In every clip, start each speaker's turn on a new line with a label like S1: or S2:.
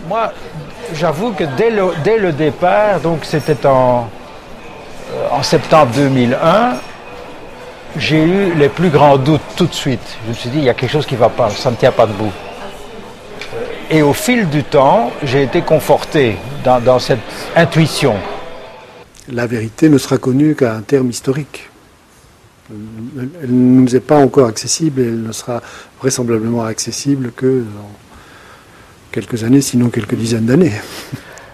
S1: Moi, j'avoue que dès le départ, donc c'était en septembre 2001, j'ai eu les plus grands doutes tout de suite. Je me suis dit, il y a quelque chose qui ne va pas, ça ne tient pas debout. Et au fil du temps, j'ai été conforté dans cette intuition.
S2: La vérité ne sera connue qu'à un terme historique. Elle ne nous est pas encore accessible et elle ne sera vraisemblablement accessible que dans quelques années, sinon quelques dizaines d'années.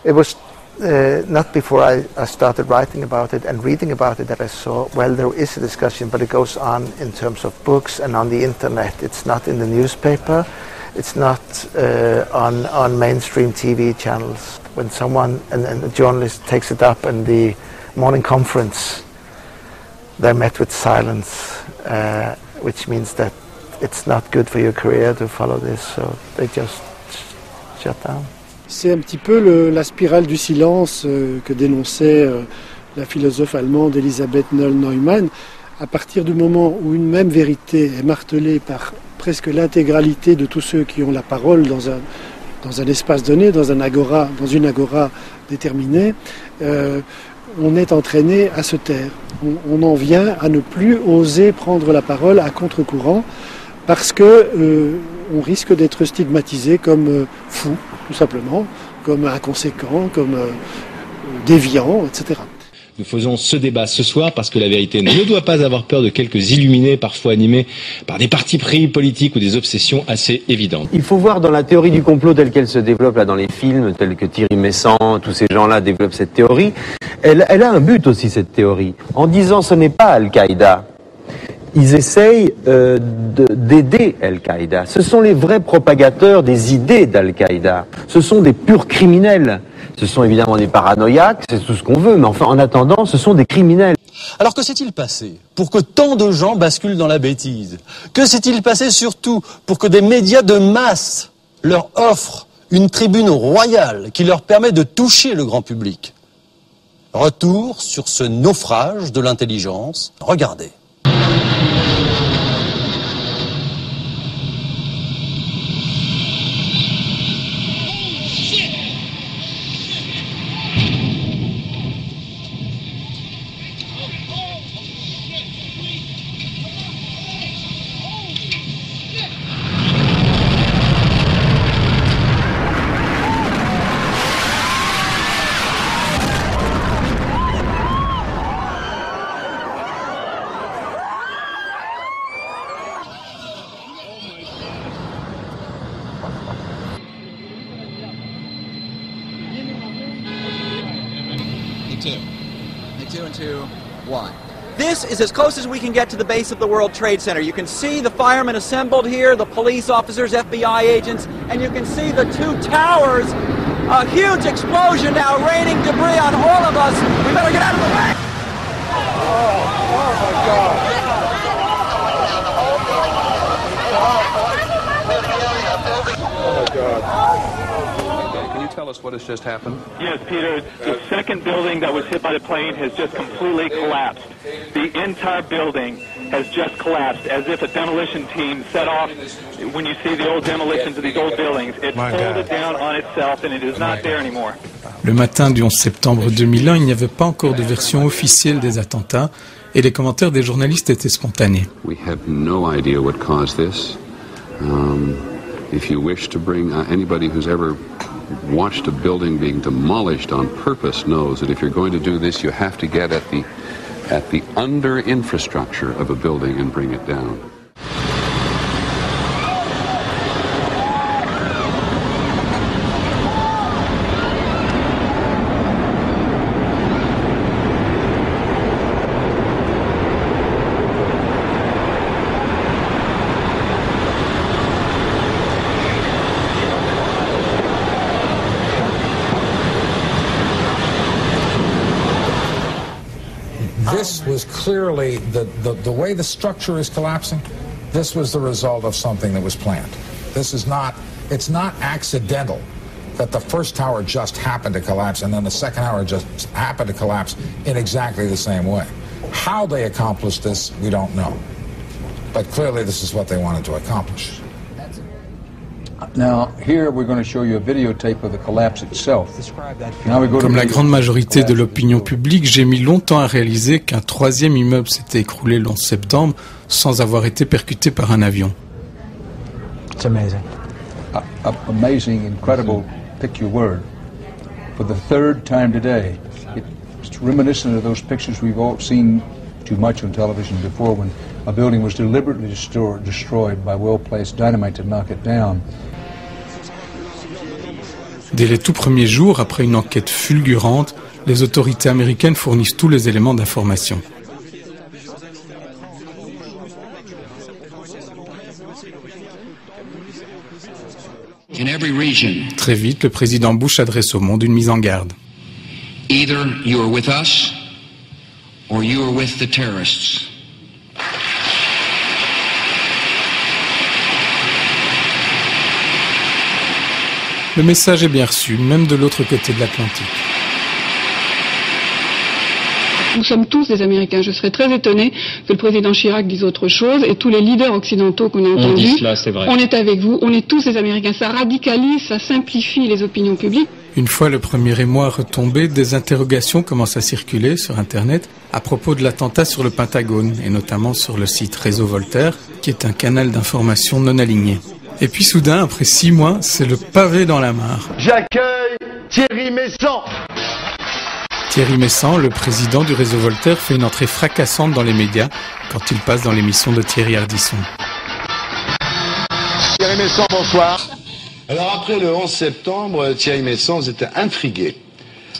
S3: It was not before I started writing about it and reading about it that I saw, well, there is a discussion, but it goes on in terms of books and on the internet. It's not in the newspaper. It's not on mainstream TV channels. When someone, and a journalist takes it up in the morning conference, they're met with silence, which means that it's not good for your career to follow this, so they just shut down.
S2: C'est un petit peu la spirale du silence que dénonçait la philosophe allemande Elisabeth Noll-Neumann. À partir du moment où une même vérité est martelée par presque l'intégralité de tous ceux qui ont la parole dans un espace donné, dans une agora déterminée, on est entraîné à se taire. On en vient à ne plus oser prendre la parole à contre-courant parce que on risque d'être stigmatisé comme fou, tout simplement, comme inconséquent, comme déviant, etc.
S4: Nous faisons ce débat ce soir parce que la vérité ne doit pas avoir peur de quelques illuminés, parfois animés par des partis pris politiques ou des obsessions assez évidentes.
S5: Il faut voir dans la théorie du complot telle qu'elle se développe là dans les films, tels que Thierry Messant, tous ces gens-là développent cette théorie. Elle a un but aussi, cette théorie. En disant ce n'est pas Al-Qaïda, ils essayent d'aider Al-Qaïda. Ce sont les vrais propagateurs des idées d'Al-Qaïda. Ce sont des purs criminels. Ce sont évidemment des paranoïaques, c'est tout ce qu'on veut, mais enfin, en attendant, ce sont des criminels.
S6: Alors que s'est-il passé pour que tant de gens basculent dans la bêtise? Que s'est-il passé surtout pour que des médias de masse leur offrent une tribune royale qui leur permet de toucher le grand public? Retour sur ce naufrage de l'intelligence. Regardez.
S7: This is as close as we can get to the base of the World Trade Center. You can see the firemen assembled here, the police officers, FBI agents, and you can see the two towers. A huge explosion now raining debris on all of us. We better get out of the way.
S1: Oh my God. Oh my God.
S8: Can you tell us what has just happened?
S9: Yes, Peter. The second building that was hit by the plane has just completely collapsed. The entire building has just collapsed, as if a demolition team set off. When you see the old demolitions of these old buildings, it folded down on itself, and it is not there anymore.
S10: Le matin du 11 septembre 2001, il n'y avait pas encore de version officielle des attentats, et les commentaires des journalistes étaient spontanés.
S8: We have no idea what caused this. If you wish to bring anybody who's ever watched a building being demolished on purpose knows that if you're going to do this, you have to get at the under infrastructure of a building and bring it down.
S11: This was clearly, the way the structure is collapsing, this was the result of something that was planned. This is not, it's not accidental that the first tower just happened to collapse and then the second tower just happened to collapse in exactly the same way. How they accomplished this, we don't know. But clearly this is what they wanted to accomplish.
S10: Comme la grande majorité de l'opinion publique, j'ai mis longtemps à réaliser qu'un troisième immeuble s'était écroulé le 11 septembre sans avoir été percuté par un avion.
S1: It's amazing.
S12: Amazing, incredible, pick your word. For the third time today, it's reminiscent of those pictures we've all seen too much on television before when a building was deliberately destroyed by well-placed dynamite to knock it down.
S10: Dès les tout premiers jours, après une enquête fulgurante, les autorités américaines fournissent tous les éléments d'information. Très vite, le président Bush adresse au monde une mise en garde.
S13: Either you are with us or you are with the terrorists.
S10: Le message est bien reçu, même de l'autre côté de l'Atlantique.
S14: Nous sommes tous des Américains. Je serais très étonné que le président Chirac dise autre chose et tous les leaders occidentaux qu'on a entendus. On est avec vous, on est tous des Américains. Ça radicalise, ça simplifie les opinions publiques.
S10: Une fois le premier émoi retombé, des interrogations commencent à circuler sur Internet à propos de l'attentat sur le Pentagone et notamment sur le site Réseau Voltaire, qui est un canal d'information non aligné. Et puis soudain, après 6 mois, c'est le pavé dans la mare.
S15: J'accueille Thierry Messant.
S10: Thierry Messant, le président du Réseau Voltaire, fait une entrée fracassante dans les médias quand il passe dans l'émission de Thierry Ardisson.
S15: Thierry Messant, bonsoir.
S16: Alors après le 11 septembre, Thierry Messant était intrigué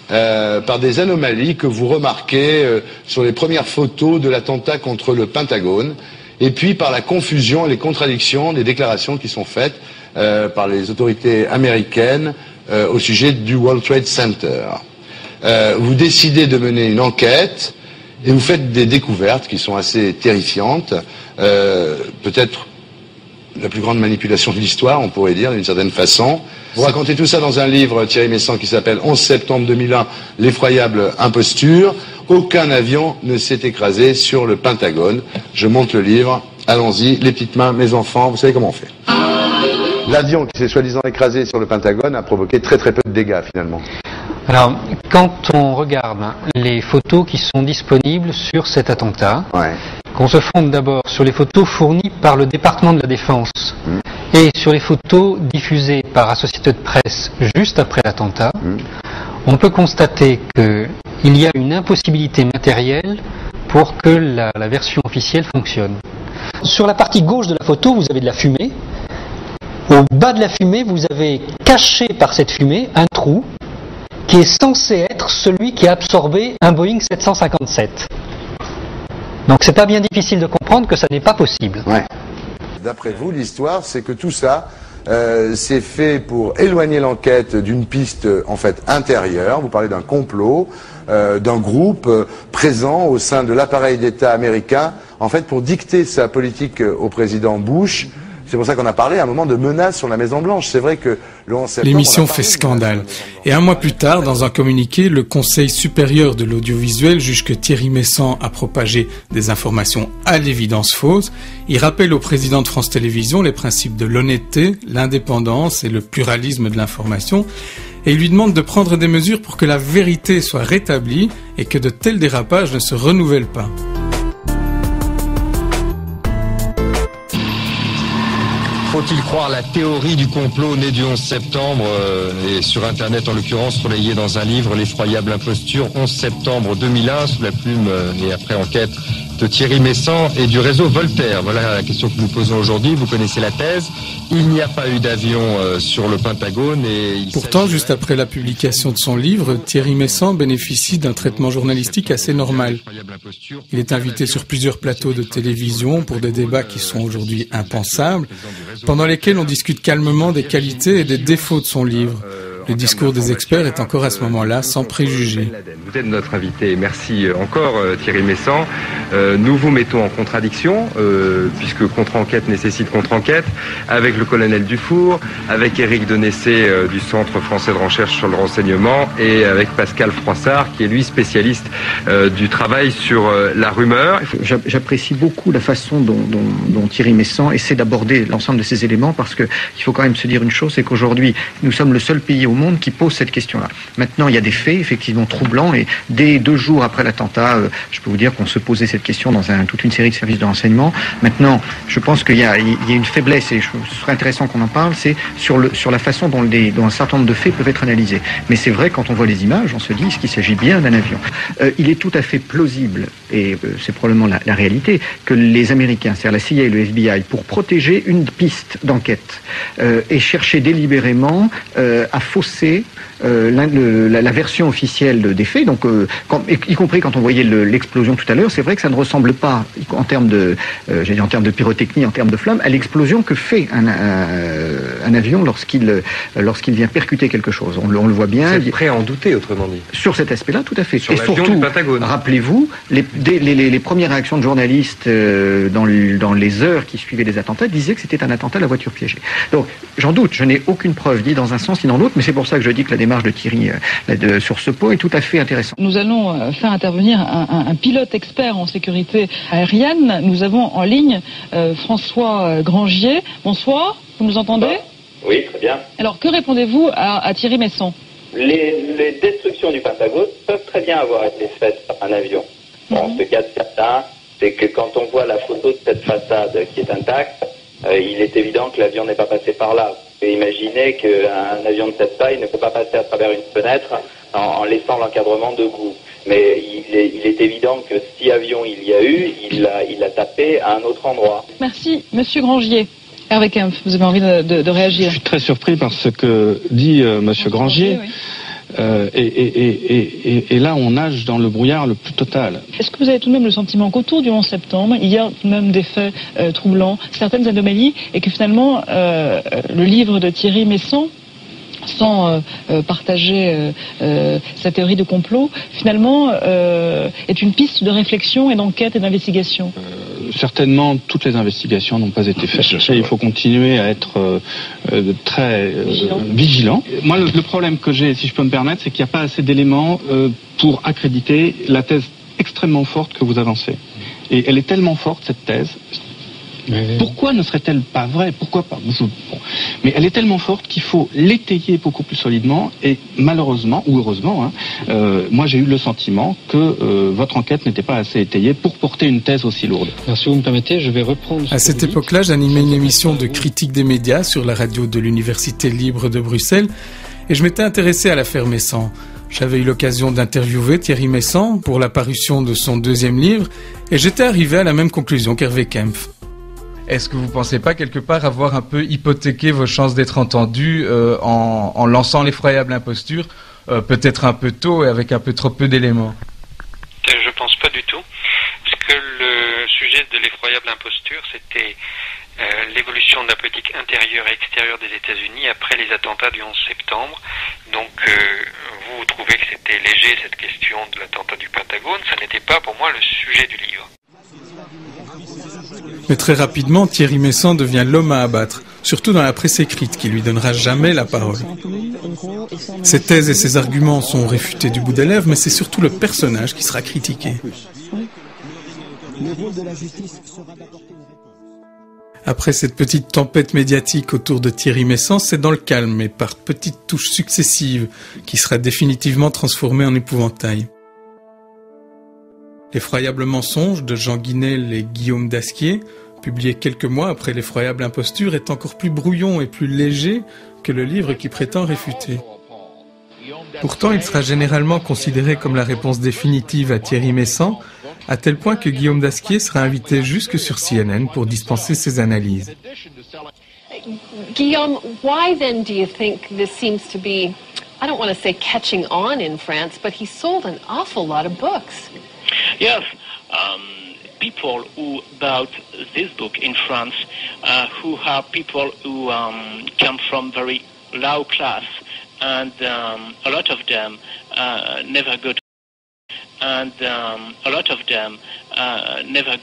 S16: par des anomalies que vous remarquez sur les premières photos de l'attentat contre le Pentagone, et puis par la confusion et les contradictions des déclarations qui sont faites par les autorités américaines au sujet du World Trade Center. Vous décidez de mener une enquête et vous faites des découvertes qui sont assez terrifiantes, peut-être la plus grande manipulation de l'histoire, on pourrait dire, d'une certaine façon. Vous racontez tout ça dans un livre, Thierry Messant, qui s'appelle 11 septembre 2001, l'effroyable imposture. Aucun avion ne s'est écrasé sur le Pentagone. Je monte le livre. Allons-y, les petites mains, mes enfants, vous savez comment on fait. L'avion qui s'est soi-disant écrasé sur le Pentagone a provoqué très très peu de dégâts, finalement.
S17: Alors, quand on regarde les photos qui sont disponibles sur cet attentat, qu'on se fonde d'abord sur les photos fournies par le département de la Défense et sur les photos diffusées par Associated Press juste après l'attentat, on peut constater qu'il y a une impossibilité matérielle pour que la version officielle fonctionne. Sur la partie gauche de la photo, vous avez de la fumée. Au bas de la fumée, vous avez caché par cette fumée un trou qui est censé être celui qui a absorbé un Boeing 757. Donc c'est pas bien difficile de comprendre que ça n'est pas possible.
S16: Ouais. D'après vous, l'histoire, c'est que tout ça, c'est fait pour éloigner l'enquête d'une piste en fait intérieure. Vous parlez d'un complot, d'un groupe présent au sein de l'appareil d'État américain, en fait pour dicter sa politique au président Bush. C'est pour ça qu'on a parlé à un moment de menace sur la Maison-Blanche. C'est vrai que le 11 septembre...
S10: L'émission fait scandale. Et un mois plus tard, dans un communiqué, le Conseil supérieur de l'audiovisuel juge que Thierry Messant a propagé des informations à l'évidence fausses. Il rappelle au président de France Télévisions les principes de l'honnêteté, l'indépendance et le pluralisme de l'information. Et il lui demande de prendre des mesures pour que la vérité soit rétablie et que de tels dérapages ne se renouvellent pas.
S18: Faut-il croire la théorie du complot née du 11 septembre et sur Internet en l'occurrence relayée dans un livre, L'effroyable imposture, 11 septembre 2001, sous la plume et après enquête de Thierry Messant et du réseau Voltaire. Voilà la question que nous posons aujourd'hui. Vous connaissez la thèse. Il n'y a pas eu d'avion sur le Pentagone.
S10: Pourtant, juste après la publication de son livre, Thierry Messant bénéficie d'un traitement journalistique assez normal. Il est invité sur plusieurs plateaux de télévision pour des débats qui sont aujourd'hui impensables, pendant lesquels on discute calmement des qualités et des défauts de son livre. Le discours des experts est encore à ce moment-là sans préjugés.
S18: Vous êtes notre invité. Merci encore Thierry Messant. Nous vous mettons en contradiction, puisque contre-enquête nécessite contre-enquête, avec le colonel Dufour, avec Éric Denessé du Centre français de recherche sur le renseignement et avec Pascal Froissart, qui est lui spécialiste du travail sur la rumeur.
S19: J'apprécie beaucoup la façon dont Thierry Messant essaie d'aborder l'ensemble de ces éléments, parce qu'il faut quand même se dire une chose, c'est qu'aujourd'hui, nous sommes le seul pays au monde qui pose cette question-là. Maintenant, il y a des faits effectivement troublants, et dès 2 jours après l'attentat, je peux vous dire qu'on se posait cette question dans toute une série de services de renseignement. Maintenant, je pense qu'il y a une faiblesse, et ce serait intéressant qu'on en parle, c'est sur la façon dont un certain nombre de faits peuvent être analysés. Mais c'est vrai, quand on voit les images, on se dit qu'il s'agit bien d'un avion. Il est tout à fait plausible, et c'est probablement la réalité, que les Américains, c'est-à-dire la CIA et le FBI, pour protéger une piste d'enquête, et chercher délibérément à fausser la version officielle des faits, donc y compris quand on voyait l'explosion tout à l'heure, c'est vrai que ça ne ressemble pas en termes de pyrotechnie, en termes de flammes, à l'explosion que fait un avion lorsqu'il vient percuter quelque chose. On le voit bien.
S18: Vous êtes prêt à en douter, autrement dit.
S19: Sur cet aspect-là, tout à fait.
S18: Sur l'avion du Pentagone.
S19: Rappelez-vous, les premières réactions de journalistes dans les heures qui suivaient les attentats disaient que c'était un attentat à la voiture piégée. Donc, j'en doute. Je n'ai aucune preuve, ni dans un sens ni dans l'autre, mais c'est pour ça que je dis que la démarche de Thierry sur ce point est tout à fait intéressante.
S20: Nous allons faire intervenir un pilote expert en sécurité aérienne. Nous avons en ligne François Grangier. Bonsoir, vous nous entendez ?
S21: Oui, très bien.
S20: Alors, que répondez-vous à Thierry Messant ?
S21: Les destructions du Pentagone peuvent très bien avoir été faites par un avion. Bon, ce qu'il y a de certain, c'est que quand on voit la photo de cette façade qui est intacte, il est évident que l'avion n'est pas passé par là. Vous pouvez imaginer qu'un avion de cette taille ne peut pas passer à travers une fenêtre en laissant l'encadrement debout. Mais il est évident que si avion il y a eu, il a tapé à un autre endroit.
S20: Merci, Monsieur Grangier. Hervé Kempf, vous avez envie de réagir ?
S22: Je suis très surpris par ce que dit Monsieur Grangier. Oui. Et là, on nage dans le brouillard le plus total.
S20: Est-ce que vous avez tout de même le sentiment qu'autour du 11 septembre, il y a tout de même des faits troublants, certaines anomalies, et que finalement, le livre de Thierry Messant, sans partager sa théorie de complot, finalement est une piste de réflexion et d'enquête et d'investigation?
S22: Certainement, toutes les investigations n'ont pas été faites. Il faut continuer à être très vigilant. Moi, le problème que j'ai, si je peux me permettre, c'est qu'il n'y a pas assez d'éléments pour accréditer la thèse extrêmement forte que vous avancez. Et elle est tellement forte, cette thèse. Pourquoi ne serait-elle pas vraie? Pourquoi pas? Mais elle est tellement forte qu'il faut l'étayer beaucoup plus solidement, et malheureusement, ou heureusement, moi j'ai eu le sentiment que votre enquête n'était pas assez étayée pour porter une thèse aussi lourde.
S17: Alors, si vous me permettez, je vais reprendre...
S10: À cette époque-là, j'animais une émission de critique des médias sur la radio de l'Université libre de Bruxelles, et je m'étais intéressé à l'affaire Messant. J'avais eu l'occasion d'interviewer Thierry Messant pour la parution de son 2e livre, et j'étais arrivé à la même conclusion qu'Hervé Kempf.
S23: Est-ce que vous ne pensez pas quelque part avoir un peu hypothéqué vos chances d'être entendu en lançant l'effroyable imposture, peut-être un peu tôt et avec un peu trop peu d'éléments?
S24: Je ne pense pas du tout, parce que le sujet de l'effroyable imposture, c'était l'évolution de la politique intérieure et extérieure des États-Unis après les attentats du 11 septembre. Donc vous trouvez que c'était léger cette question de l'attentat du Pentagone, ça n'était pas pour moi le sujet du livre.
S10: Mais très rapidement, Thierry Messant devient l'homme à abattre, surtout dans la presse écrite, qui lui donnera jamais la parole. Ses thèses et ses arguments sont réfutés du bout des lèvres, mais c'est surtout le personnage qui sera critiqué. Après cette petite tempête médiatique autour de Thierry Messant, c'est dans le calme, mais par petites touches successives, qui sera définitivement transformé en épouvantail. L'effroyable mensonge de Jean Guinel et Guillaume Dasquier, publié quelques mois après l'effroyable imposture, est encore plus brouillon et plus léger que le livre qui prétend réfuter. Pourtant, il sera généralement considéré comme la réponse définitive à Thierry Messant, à tel point que Guillaume Dasquier sera invité jusque sur CNN pour dispenser ses analyses.
S25: Guillaume, why then do you think this seems to be, I don't want to say catching on in France, but he sold an awful lot of books.
S26: Yes, people who bought this book in France, who are people who come from very low class and a lot of them never go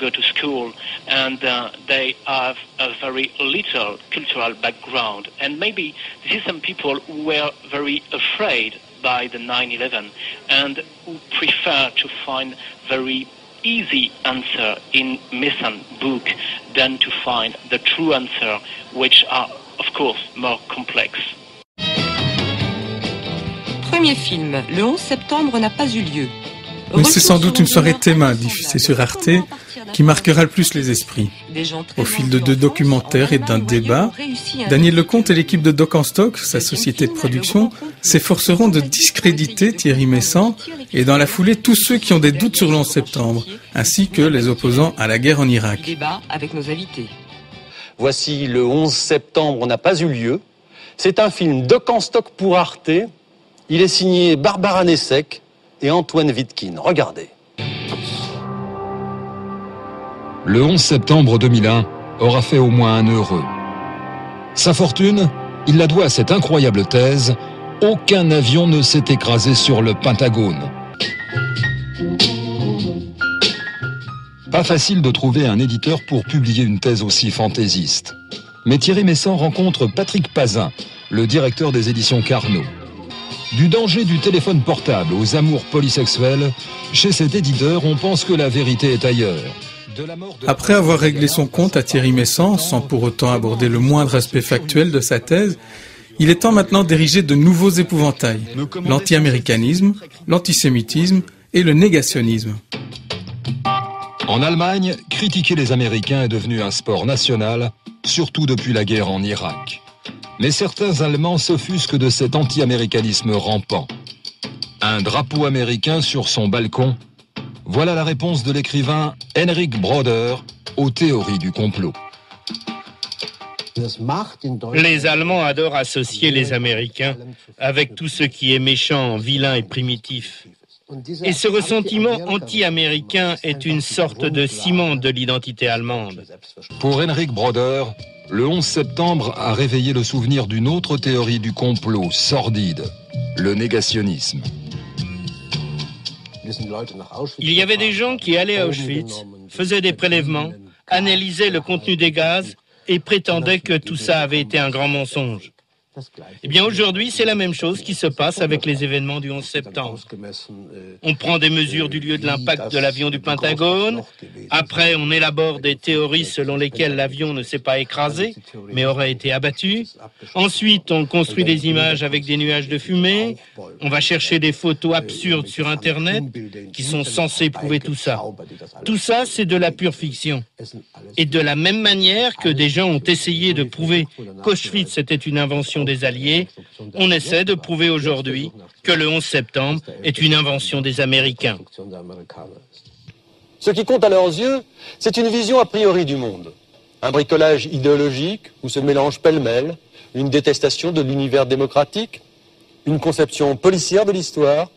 S26: to school, and they have a very little cultural background. And maybe this is some people who were very afraid by the 9/11 and who prefer to find very easy answer in Meson's book than to find the true answer, which are, of course, more complex.
S2: Premier film, le 11 septembre n'a pas eu lieu.
S10: Mais c'est sans doute une soirée Théma, diffusée sur Arte, qui marquera le plus les esprits. Au fil de 2 documentaires et d'un débat, Daniel Lecomte et l'équipe de Doc en Stock, sa société de production, s'efforceront de discréditer Thierry Meyssan et dans la foulée tous ceux qui ont des doutes sur le 11 septembre, ainsi que les opposants à la guerre en Irak.
S2: Débat avec nos invités.
S3: Voici le 11 septembre n'a pas eu lieu. C'est un film Doc en Stock pour Arte. Il est signé Barbara Nessek et Antoine Wittkin. Regardez.
S18: Le 11 septembre 2001 aura fait au moins un heureux. Sa fortune, il la doit à cette incroyable thèse: aucun avion ne s'est écrasé sur le Pentagone. Pas facile de trouver un éditeur pour publier une thèse aussi fantaisiste. Mais Thierry Meyssan rencontre Patrick Pazin, le directeur des éditions Carnot. Du danger du téléphone portable aux amours polysexuels, chez cet éditeur, on pense que la vérité est ailleurs.
S10: Après avoir réglé son compte à Thierry Meyssan, sans pour autant aborder le moindre aspect factuel de sa thèse, il est temps maintenant d'ériger de nouveaux épouvantails: l'anti-américanisme, l'antisémitisme et le négationnisme.
S18: En Allemagne, critiquer les Américains est devenu un sport national, surtout depuis la guerre en Irak. Mais certains Allemands s'offusquent de cet anti-américanisme rampant. Un drapeau américain sur son balcon, voilà la réponse de l'écrivain Henrik Broder aux théories du complot.
S4: Les Allemands adorent associer les Américains avec tout ce qui est méchant, vilain et primitif. Et ce ressentiment anti-américain est une sorte de ciment de l'identité allemande.
S18: Pour Henrik Broder, le 11 septembre a réveillé le souvenir d'une autre théorie du complot sordide, le négationnisme.
S4: Il y avait des gens qui allaient à Auschwitz, faisaient des prélèvements, analysaient le contenu des gaz et prétendaient que tout ça avait été un grand mensonge. Eh bien aujourd'hui, c'est la même chose qui se passe avec les événements du 11 septembre. On prend des mesures du lieu de l'impact de l'avion du Pentagone. Après, on élabore des théories selon lesquelles l'avion ne s'est pas écrasé, mais aurait été abattu. Ensuite, on construit des images avec des nuages de fumée. On va chercher des photos absurdes sur Internet qui sont censées prouver tout ça. Tout ça, c'est de la pure fiction. Et de la même manière que des gens ont essayé de prouver qu'Auschwitz était une invention des Alliés, on essaie de prouver aujourd'hui que le 11 septembre est une invention des Américains.
S3: Ce qui compte à leurs yeux, c'est une vision a priori du monde. Un bricolage idéologique où se mélangent pêle-mêle une détestation de l'univers démocratique, une conception policière de l'histoire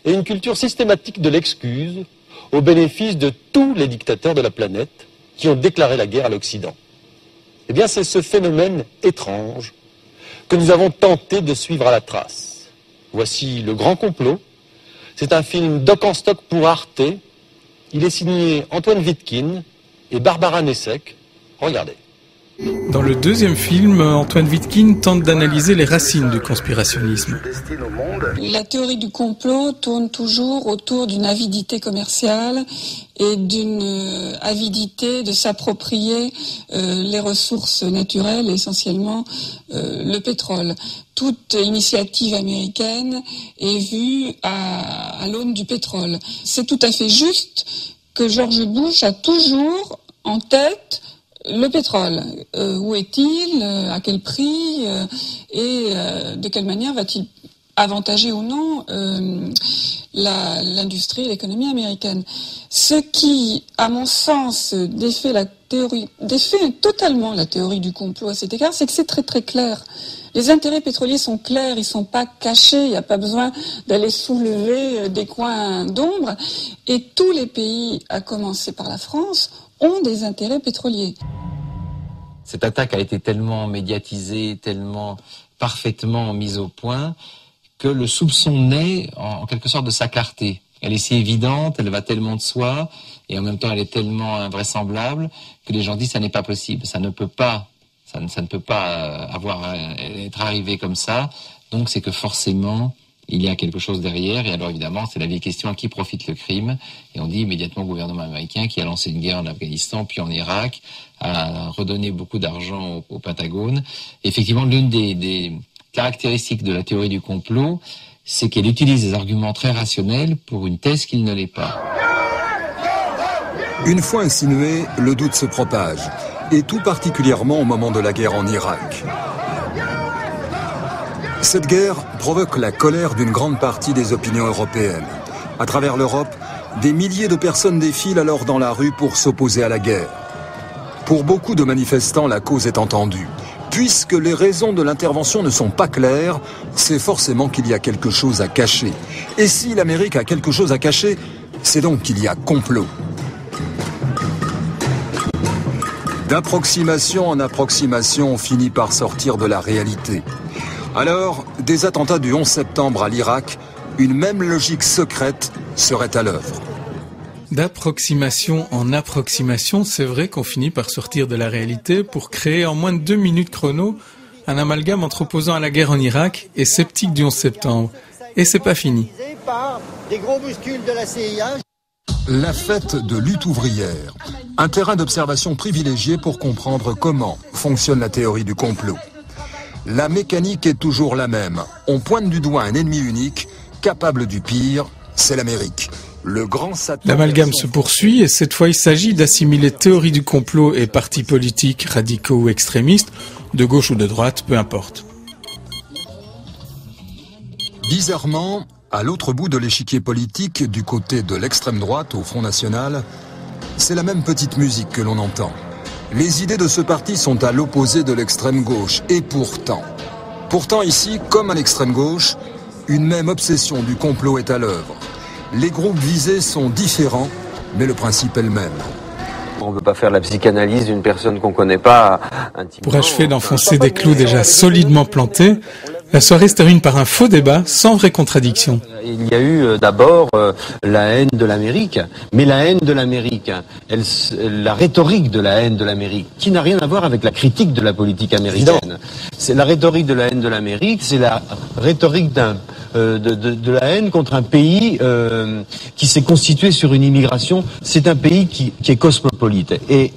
S3: et une culture systématique de l'excuse au bénéfice de tous les dictateurs de la planète qui ont déclaré la guerre à l'Occident. Eh bien, c'est ce phénomène étrange que nous avons tenté de suivre à la trace. Voici Le Grand Complot. C'est un film Doc en Stock pour Arte. Il est signé Antoine Wittkin et Barbara Nessek. Regardez.
S10: Dans le deuxième film, Antoine Wittkin tente d'analyser les racines du conspirationnisme.
S5: La théorie du complot tourne toujours autour d'une avidité commerciale et d'une avidité de s'approprier les ressources naturelles, essentiellement le pétrole. Toute initiative américaine est vue à l'aune du pétrole. C'est tout à fait juste que George Bush a toujours en tête le pétrole. Où est-il? À quel prix? Et de quelle manière va-t-il avantager ou non l'industrie et l'économie américaine? Ce qui, à mon sens, défait totalement la théorie du complot à cet égard, c'est que c'est très très clair. Les intérêts pétroliers sont clairs, ils sont pas cachés, il n'y a pas besoin d'aller soulever des coins d'ombre. Et tous les pays, à commencer par la France, ont des intérêts pétroliers.
S6: Cette attaque a été tellement médiatisée, tellement
S1: parfaitement mise au point que le soupçon naît en quelque sorte de sa clarté. Elle est si évidente, elle va tellement de soi, et en même temps elle est tellement invraisemblable que les gens disent ça n'est pas possible, ça ne peut pas être arrivé comme ça. Donc c'est que forcément il y a quelque chose derrière. Et alors évidemment c'est la vieille question, à qui profite le crime? Et on dit immédiatement au gouvernement américain qui a lancé une guerre en Afghanistan puis en Irak, a redonné beaucoup d'argent au Pentagone. Et effectivement l'une des caractéristique de la théorie du complot, c'est qu'elle utilise des arguments très rationnels pour une thèse qui ne l'est pas.
S6: Une fois insinué, le doute se propage, et tout particulièrement au moment de la guerre en Irak. Cette guerre provoque la colère d'une grande partie des opinions européennes. À travers l'Europe, des milliers de personnes défilent alors dans la rue pour s'opposer à la guerre. Pour beaucoup de manifestants, la cause est entendue. Puisque les raisons de l'intervention ne sont pas claires, c'est forcément qu'il y a quelque chose à cacher. Et si l'Amérique a quelque chose à cacher, c'est donc qu'il y a complot. D'approximation en approximation, on finit par sortir de la réalité. Alors, des attentats du 11 septembre à l'Irak, une même logique secrète serait à l'œuvre.
S10: D'approximation en approximation, c'est vrai qu'on finit par sortir de la réalité pour créer en moins de 2 minutes chrono un amalgame entre opposants à la guerre en Irak et sceptiques du 11 septembre. Et c'est pas fini.
S6: La fête de lutte ouvrière, un terrain d'observation privilégié pour comprendre comment fonctionne la théorie du complot. La mécanique est toujours la même. On pointe du doigt un ennemi unique, capable du pire, c'est l'Amérique.
S10: L'amalgame se poursuit et cette fois il s'agit d'assimiler théorie du complot et partis politiques radicaux ou extrémistes, de gauche ou de droite, peu importe.
S6: Bizarrement, à l'autre bout de l'échiquier politique, du côté de l'extrême droite au Front National, c'est la même petite musique que l'on entend. Les idées de ce parti sont à l'opposé de l'extrême gauche et pourtant ici, comme à l'extrême gauche, une même obsession du complot est à l'œuvre. Les groupes visés sont différents, mais le principe est le même.
S7: On ne peut pas faire la psychanalyse d'une personne qu'on ne connaît pas intimement.
S10: Pour achever d'enfoncer des clous déjà solidement plantés, la soirée se termine par un faux débat sans vraie contradiction.
S7: Il y a eu d'abord la haine de l'Amérique, mais la haine de l'Amérique, la rhétorique de la haine de l'Amérique, qui n'a rien à voir avec la critique de la politique américaine. C'est la rhétorique de la haine de l'Amérique, c'est la rhétorique de la haine contre un pays qui s'est constitué sur une immigration. C'est un pays qui est cosmopolite. Et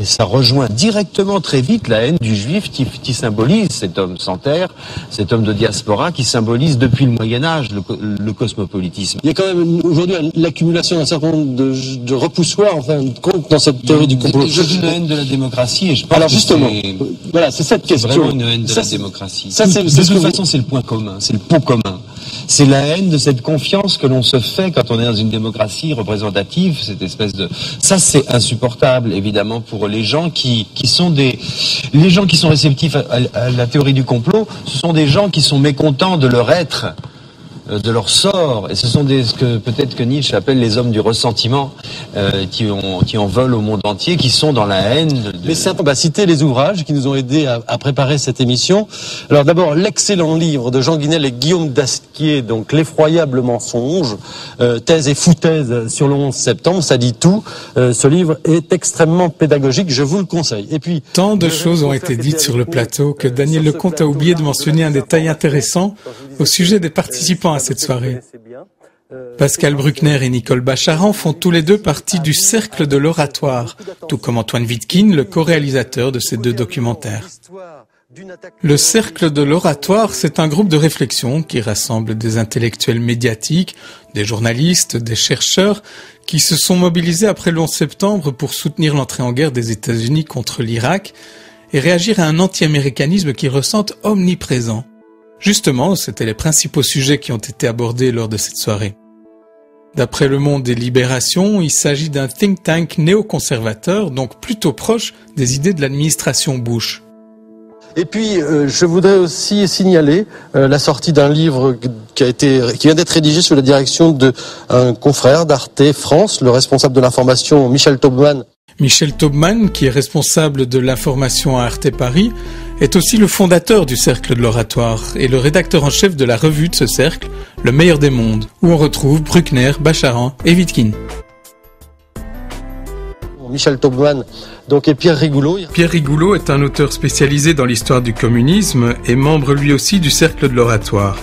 S7: ça rejoint directement très vite la haine du juif qui symbolise cet homme sans terre, cet homme de diaspora qui symbolise depuis le Moyen-Âge le cosmopolitisme.
S3: Il y a quand même aujourd'hui l'accumulation d'un certain nombre de repoussoirs en fin de compte dans cette théorie du complot.
S7: Je dis une haine de la démocratie et je pense
S3: alors justement, voilà, c'est cette question.
S7: Vraiment une haine de la démocratie. De toute façon, c'est le point commun, c'est le pot commun. C'est la haine de cette confiance que l'on se fait quand on est dans une démocratie représentative, cette espèce de... Ça, c'est insupportable, évidemment, pour les gens qui sont les gens qui sont réceptifs à la théorie du complot, ce sont des gens qui sont mécontents de leur être, de leur sort, et ce sont peut-être que Nietzsche appelle les hommes du ressentiment, qui en veulent au monde entier, qui sont dans la haine.
S3: Mais c'est on va citer les ouvrages qui nous ont aidés à préparer cette émission. Alors d'abord, l'excellent livre de Jean Guinel et Guillaume Dasquier, donc L'effroyable mensonge, thèse et foutaise sur le 11 septembre, ça dit tout. Ce livre est extrêmement pédagogique, je vous le conseille. Et puis
S10: tant de choses ont été dites sur le plateau que Daniel Lecomte a oublié de mentionner un détail intéressant au sujet des participants à cette soirée. Pascal Bruckner et Nicole Bacharan font tous les deux partie du Cercle de l'Oratoire, tout comme Antoine Wittkin, le co-réalisateur de ces 2 documentaires. Le Cercle de l'Oratoire, c'est un groupe de réflexion qui rassemble des intellectuels médiatiques, des journalistes, des chercheurs, qui se sont mobilisés après le 11 septembre pour soutenir l'entrée en guerre des États-Unis contre l'Irak et réagir à un anti-américanisme qu'ils ressentent omniprésent. Justement, c'étaient les principaux sujets qui ont été abordés lors de cette soirée. D'après Le Monde et Libération, il s'agit d'un think tank néoconservateur, donc plutôt proche des idées de l'administration Bush.
S3: Et puis, je voudrais aussi signaler la sortie d'un livre qui vient d'être rédigé sous la direction d'un confrère d'Arte France, le responsable de l'information Michel Taubman.
S10: Michel Taubman, qui est responsable de l'information à Arte Paris, est aussi le fondateur du Cercle de l'Oratoire et le rédacteur en chef de la revue de ce cercle, Le Meilleur des Mondes, où on retrouve Bruckner, Bacharan et Wittgen.
S3: Michel Taubman et Pierre Rigoulot.
S10: Pierre Rigoulot est un auteur spécialisé dans l'histoire du communisme et membre lui aussi du Cercle de l'Oratoire.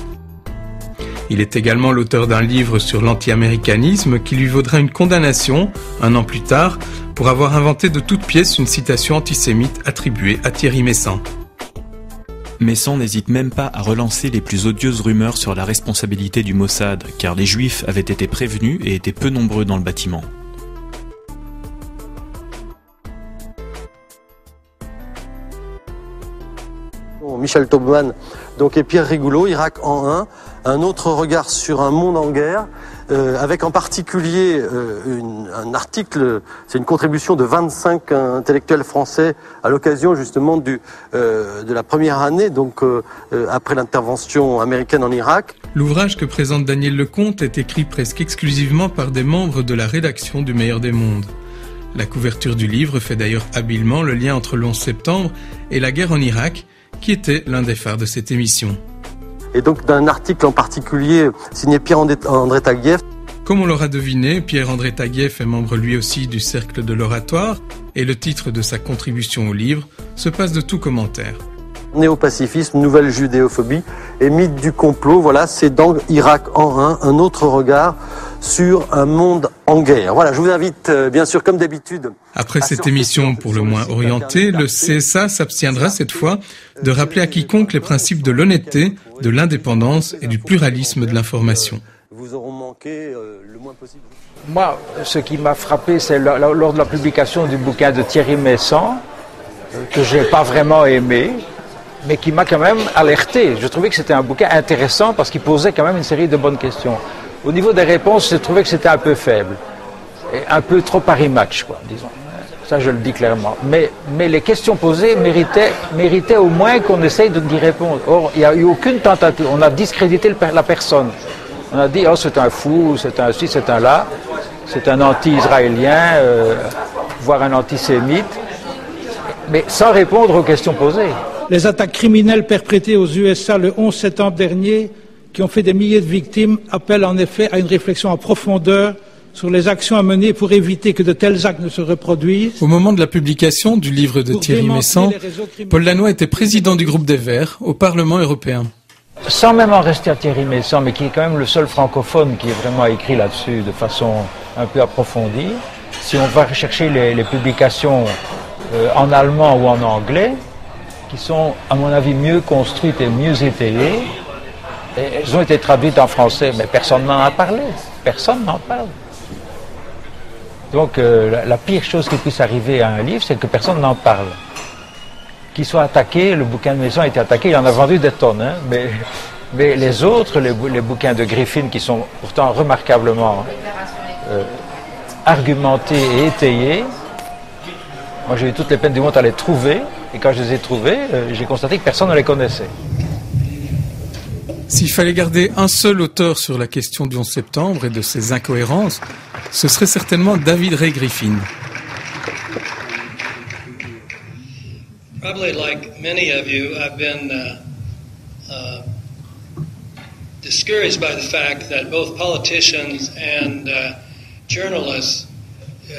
S10: Il est également l'auteur d'un livre sur l'anti-américanisme qui lui vaudra une condamnation, un an plus tard, pour avoir inventé de toutes pièces une citation antisémite attribuée à Thierry Meyssan.
S8: Meyssan n'hésite même pas à relancer les plus odieuses rumeurs sur la responsabilité du Mossad, car les Juifs avaient été prévenus et étaient peu nombreux dans le bâtiment.
S3: Michel Taubman et Pierre Rigoulot, Irak en un autre regard sur un monde en guerre, avec en particulier un article, c'est une contribution de 25 intellectuels français à l'occasion justement de la première année, après l'intervention américaine en Irak.
S10: L'ouvrage que présente Daniel Lecomte est écrit presque exclusivement par des membres de la rédaction du Meilleur des Mondes. La couverture du livre fait d'ailleurs habilement le lien entre le 11 septembre et la guerre en Irak, qui était l'un des phares de cette émission.
S3: Et donc d'un article en particulier signé Pierre-André Taguieff.
S10: Comme on l'aura deviné, Pierre-André Taguieff est membre lui aussi du Cercle de l'Oratoire et le titre de sa contribution au livre se passe de tout commentaire.
S3: Néopacifisme, nouvelle judéophobie et mythe du complot, voilà, c'est dans Irak en un autre regard sur un monde en guerre. Voilà, je vous invite bien sûr comme d'habitude.
S10: Après cette émission pour le moins orientée, le CSA s'abstiendra cette fois de rappeler à quiconque les principes de l'honnêteté, de l'indépendance et du pluralisme de l'information.
S3: Vous auront manqué le moins possible.
S9: Moi, ce qui m'a frappé, c'est lors de la publication du bouquin de Thierry Meyssan, que j'ai pas vraiment aimé, mais qui m'a quand même alerté. Je trouvais que c'était un bouquin intéressant parce qu'il posait quand même une série de bonnes questions. Au niveau des réponses, je trouvais que c'était un peu faible. Et un peu trop Paris Match, quoi, disons. Ça, je le dis clairement. Mais les questions posées méritaient au moins qu'on essaye d'y répondre. Or, il n'y a eu aucune tentative. On a discrédité la personne. On a dit, oh, c'est un fou, c'est un ci, c'est un là, c'est un anti-israélien, voire un antisémite, mais sans répondre aux questions posées.
S11: Les attaques criminelles perpétrées aux USA le 11 septembre dernier, qui ont fait des milliers de victimes, appellent en effet à une réflexion en profondeur sur les actions à mener pour éviter que de tels actes ne se reproduisent.
S10: Au moment de la publication du livre de Thierry Meyssan, Paul Lannoy était président du groupe des Verts au Parlement européen.
S9: Sans même en rester à Thierry Meyssan, mais qui est quand même le seul francophone qui est vraiment écrit là-dessus de façon un peu approfondie, si on va rechercher les publications en allemand ou en anglais, qui sont, à mon avis, mieux construites et mieux étayées. Et elles ont été traduites en français, mais personne n'en a parlé. Personne n'en parle. Donc, la pire chose qui puisse arriver à un livre, c'est que personne n'en parle. Qu'il soit attaqué, le bouquin de Meyssan a été attaqué, il en a vendu des tonnes, hein, mais les autres, les bouquins de Griffin, qui sont pourtant remarquablement argumentés et étayés, moi j'ai eu toutes les peines du monde à les trouver, et quand je les ai trouvés, j'ai constaté que personne ne les connaissait.
S10: S'il fallait garder un seul auteur sur la question du 11 septembre et de ses incohérences, ce serait certainement David Ray Griffin.
S12: Probably like many of you, I've been discouraged by the fact that both politicians and journalists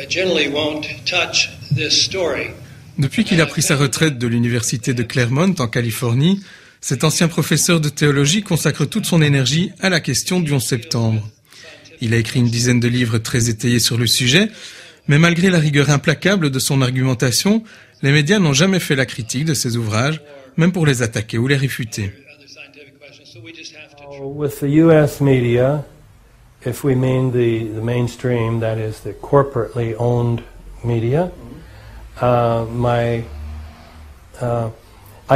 S12: generally won't touch this story.
S10: Depuis qu'il a pris sa retraite de l'université de Claremont en Californie, cet ancien professeur de théologie consacre toute son énergie à la question du 11 septembre. Il a écrit une dizaine de livres très étayés sur le sujet, mais malgré la rigueur implacable de son argumentation, les médias n'ont jamais fait la critique de ses ouvrages, même pour les attaquer ou les réfuter.
S13: With the U.S. media, if we mean the mainstream, that is the corporately owned media, I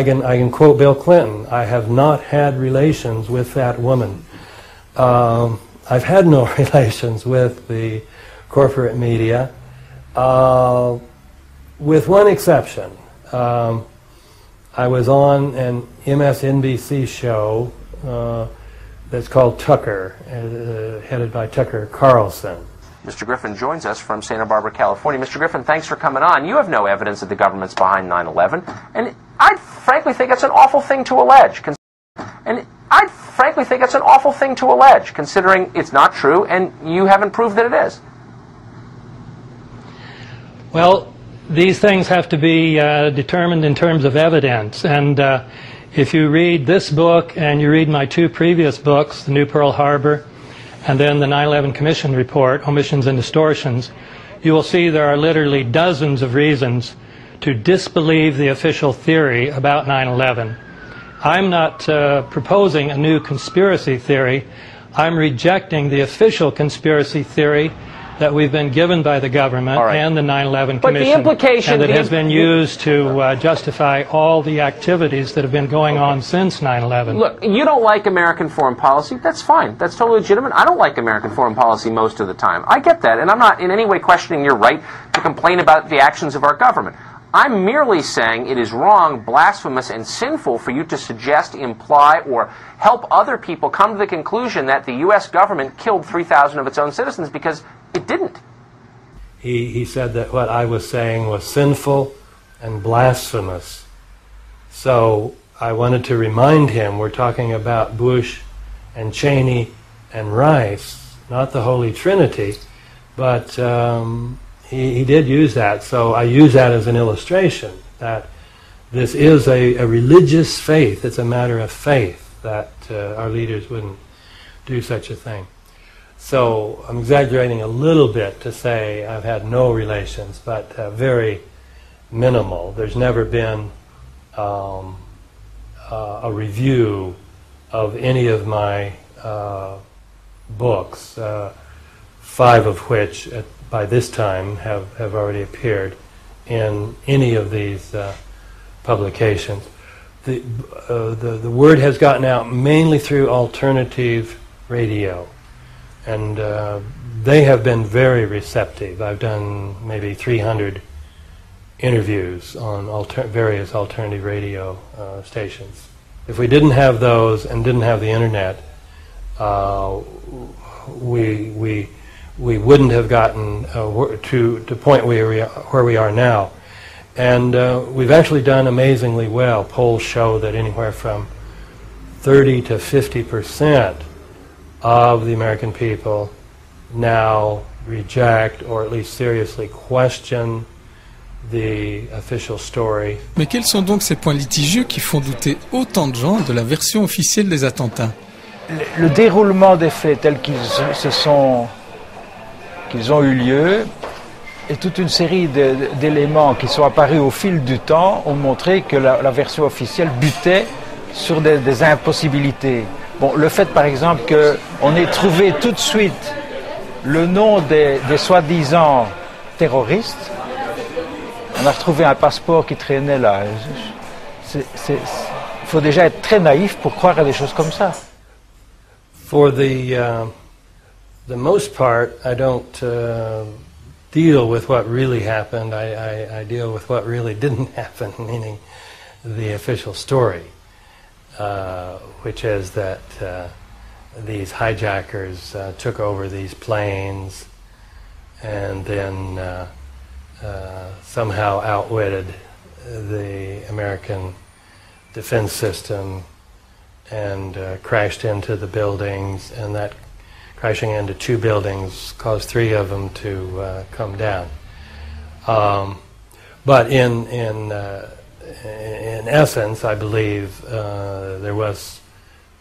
S13: can quote Bill Clinton. I have not had relations with that woman. I've had no relations with the corporate media, with one exception. I was on an MSNBC show that's called Tucker, headed by Tucker Carlson.
S14: Mr. Griffin joins us from Santa Barbara, California. Mr. Griffin, thanks for coming on. You have no evidence that the government's behind 9/11, and I frankly think it's an awful thing to allege. Considering it's not true, and you haven't proved that it is.
S13: Well, these things have to be determined in terms of evidence, and if you read this book and you read my two previous books, The New Pearl Harbor and then the 9/11 Commission Report, Omissions and Distortions, you will see there are literally dozens of reasons to disbelieve the official theory about 9/11. I'm not proposing a new conspiracy theory. I'm rejecting the official conspiracy theory that we've been given by the government and the 9/11 Commission, and that has been used to justify all the activities that have been going on since 9/11.
S14: Look, you don't like American foreign policy. That's fine. That's totally legitimate. I don't like American foreign policy most of the time. I get that, and I'm not in any way questioning your right to complain about the actions of our government. I'm merely saying it is wrong, blasphemous, and sinful for you to suggest, imply, or help other people come to the conclusion that the U.S. government killed 3,000 of its own citizens, because it didn't.
S13: He said that what I was saying was sinful and blasphemous. So I wanted to remind him we're talking about Bush and Cheney and Rice, not the Holy Trinity, but he did use that. So I use that as an illustration that this is a religious faith. It's a matter of faith that our leaders wouldn't do such a thing. So I'm exaggerating a little bit to say I've had no relations, but very minimal. There's never been a review of any of my books, 5 of which by this time have already appeared in any of these publications. The word has gotten out mainly through alternative radio. And they have been very receptive. I've done maybe 300 interviews on various alternative radio stations. If we didn't have those and didn't have the internet, we wouldn't have gotten to the point where we are now. And we've actually done amazingly well. Polls show that anywhere from 30 to 50% of the American people now reject or at least seriously question the official story.
S10: Mais quels sont donc ces points litigieux qui font douter autant de gens de la version officielle des attentats?
S9: Le déroulement des faits tels qu'ils ont eu lieu et toute une série d'éléments qui sont apparus au fil du temps ont montré que la version officielle butait sur des impossibilités. Bon, le fait, par exemple, qu'on ait trouvé tout de suite le nom des soi-disant terroristes, on a retrouvé un passeport qui traînait là. Il faut déjà être très naïf pour croire à des choses comme ça.
S13: For the most part, I don't deal with what really happened. I deal with what really didn't happen, meaning the official story. Which is that these hijackers took over these planes and then somehow outwitted the American defense system and crashed into the buildings, and that crashing into 2 buildings caused 3 of them to come down. But in essence, I believe there was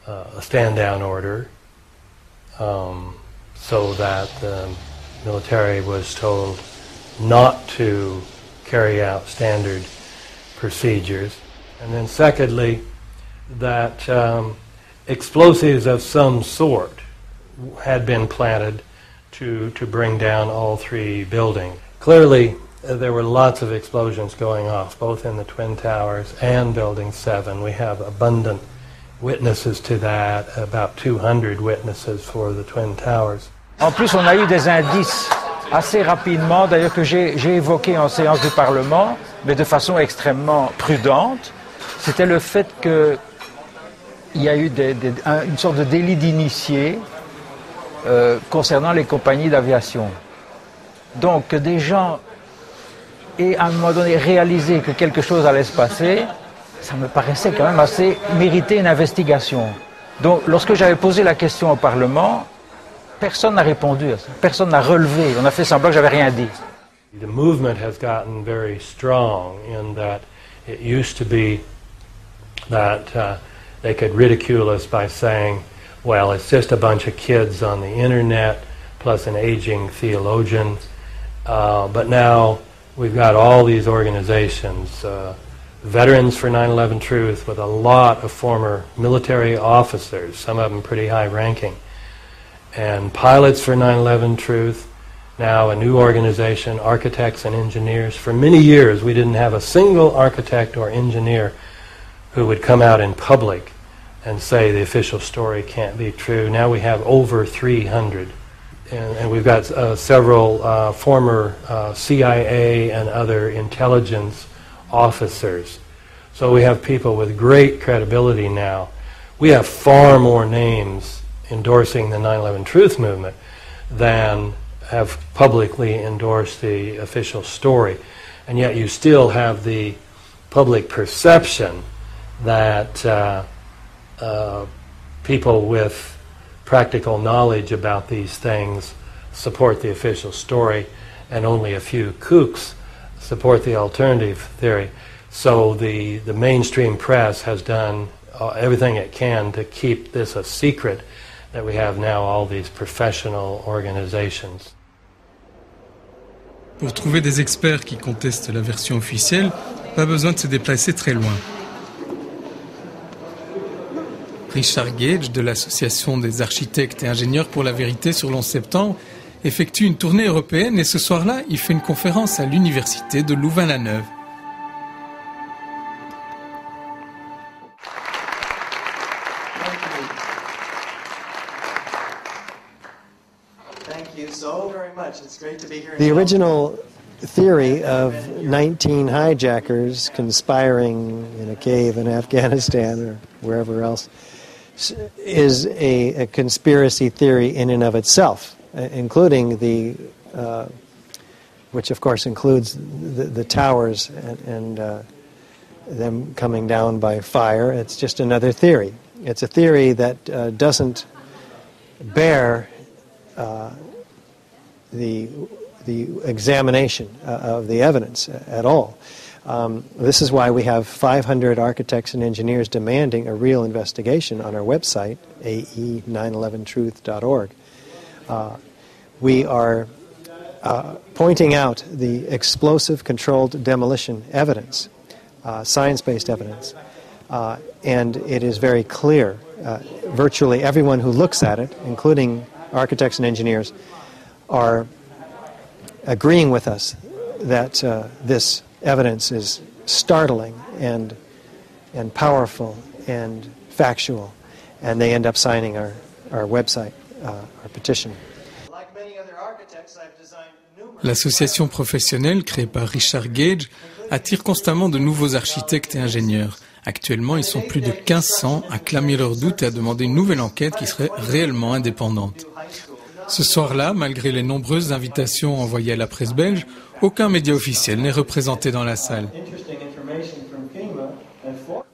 S13: a stand-down order so that the military was told not to carry out standard procedures. And then secondly, that explosives of some sort had been planted to bring down all 3 buildings. Clearly, there were lots of explosions going off, both in the Twin Towers and Building 7. We have abundant witnesses to that, about 200 witnesses for the Twin Towers.
S9: En plus, on a eu des indices assez rapidement, d'ailleurs que j'ai évoqué en séance du Parlement, mais de façon extrêmement prudente. C'était le fait qu'il y a eu une sorte de délit d'initié concernant les compagnies d'aviation. Donc que des gens aient à un moment donné réalisé que quelque chose allait se passer, ça me paraissait quand même assez mériter une investigation. Donc lorsque j'avais posé la question au Parlement, personne n'a répondu à ça, personne n'a relevé, on a fait semblant que j'avais rien dit.
S15: The movement has gotten very strong in that it used to be that they could ridicule us by saying, well, it's just a bunch of kids on the internet plus an aging theologian. But now we've got all these organizations, Veterans for 9/11 Truth, with a lot of former military officers, some of them pretty high-ranking, and Pilots for 9/11 Truth, now a new organization, Architects and Engineers. For many years, we didn't have a single architect or engineer who would come out in public and say the official story can't be true. Now we have over 300. And we've got several former CIA and other intelligence officers. So we have people with great credibility now. We have far more names endorsing the 9/11 Truth movement than have publicly endorsed the official story. And yet you still have the public perception that people with practical knowledge about these things support the official story, and only a few kooks support the alternative theory. So the mainstream press has done everything it can to keep this a secret, that we have now all these professional organizations.
S10: Pour trouver des experts qui contestent la version officielle, pas besoin de se déplacer très loin. Richard Gage, de l'Association des architectes et ingénieurs pour la vérité sur l'11 septembre, effectue une tournée européenne et ce soir-là, il fait une conférence à l'université de Louvain-la-Neuve.
S16: The original theory of 19 hijackers conspiring in a cave in Afghanistan or wherever else is a conspiracy theory in and of itself, including the, which of course includes the towers and them coming down by fire. It's just another theory. It's a theory that doesn't bear the examination of the evidence at all. This is why we have 500 architects and engineers demanding a real investigation on our website, ae911truth.org. We are pointing out the explosive controlled demolition evidence, science-based evidence, and it is very clear. Virtually everyone who looks at it, including architects and engineers, are agreeing with us that this evidence is startling and powerful and factual, and they end up signing our website, our petition.
S10: L'association professionnelle créée par Richard Gage attire constamment de nouveaux architectes et ingénieurs. Actuellement, ils sont plus de 1500 à clamer leurs doutes et à demander une nouvelle enquête qui serait réellement indépendante. Ce soir-là, malgré les nombreuses invitations envoyées à la presse belge, aucun média officiel n'est représenté dans la salle.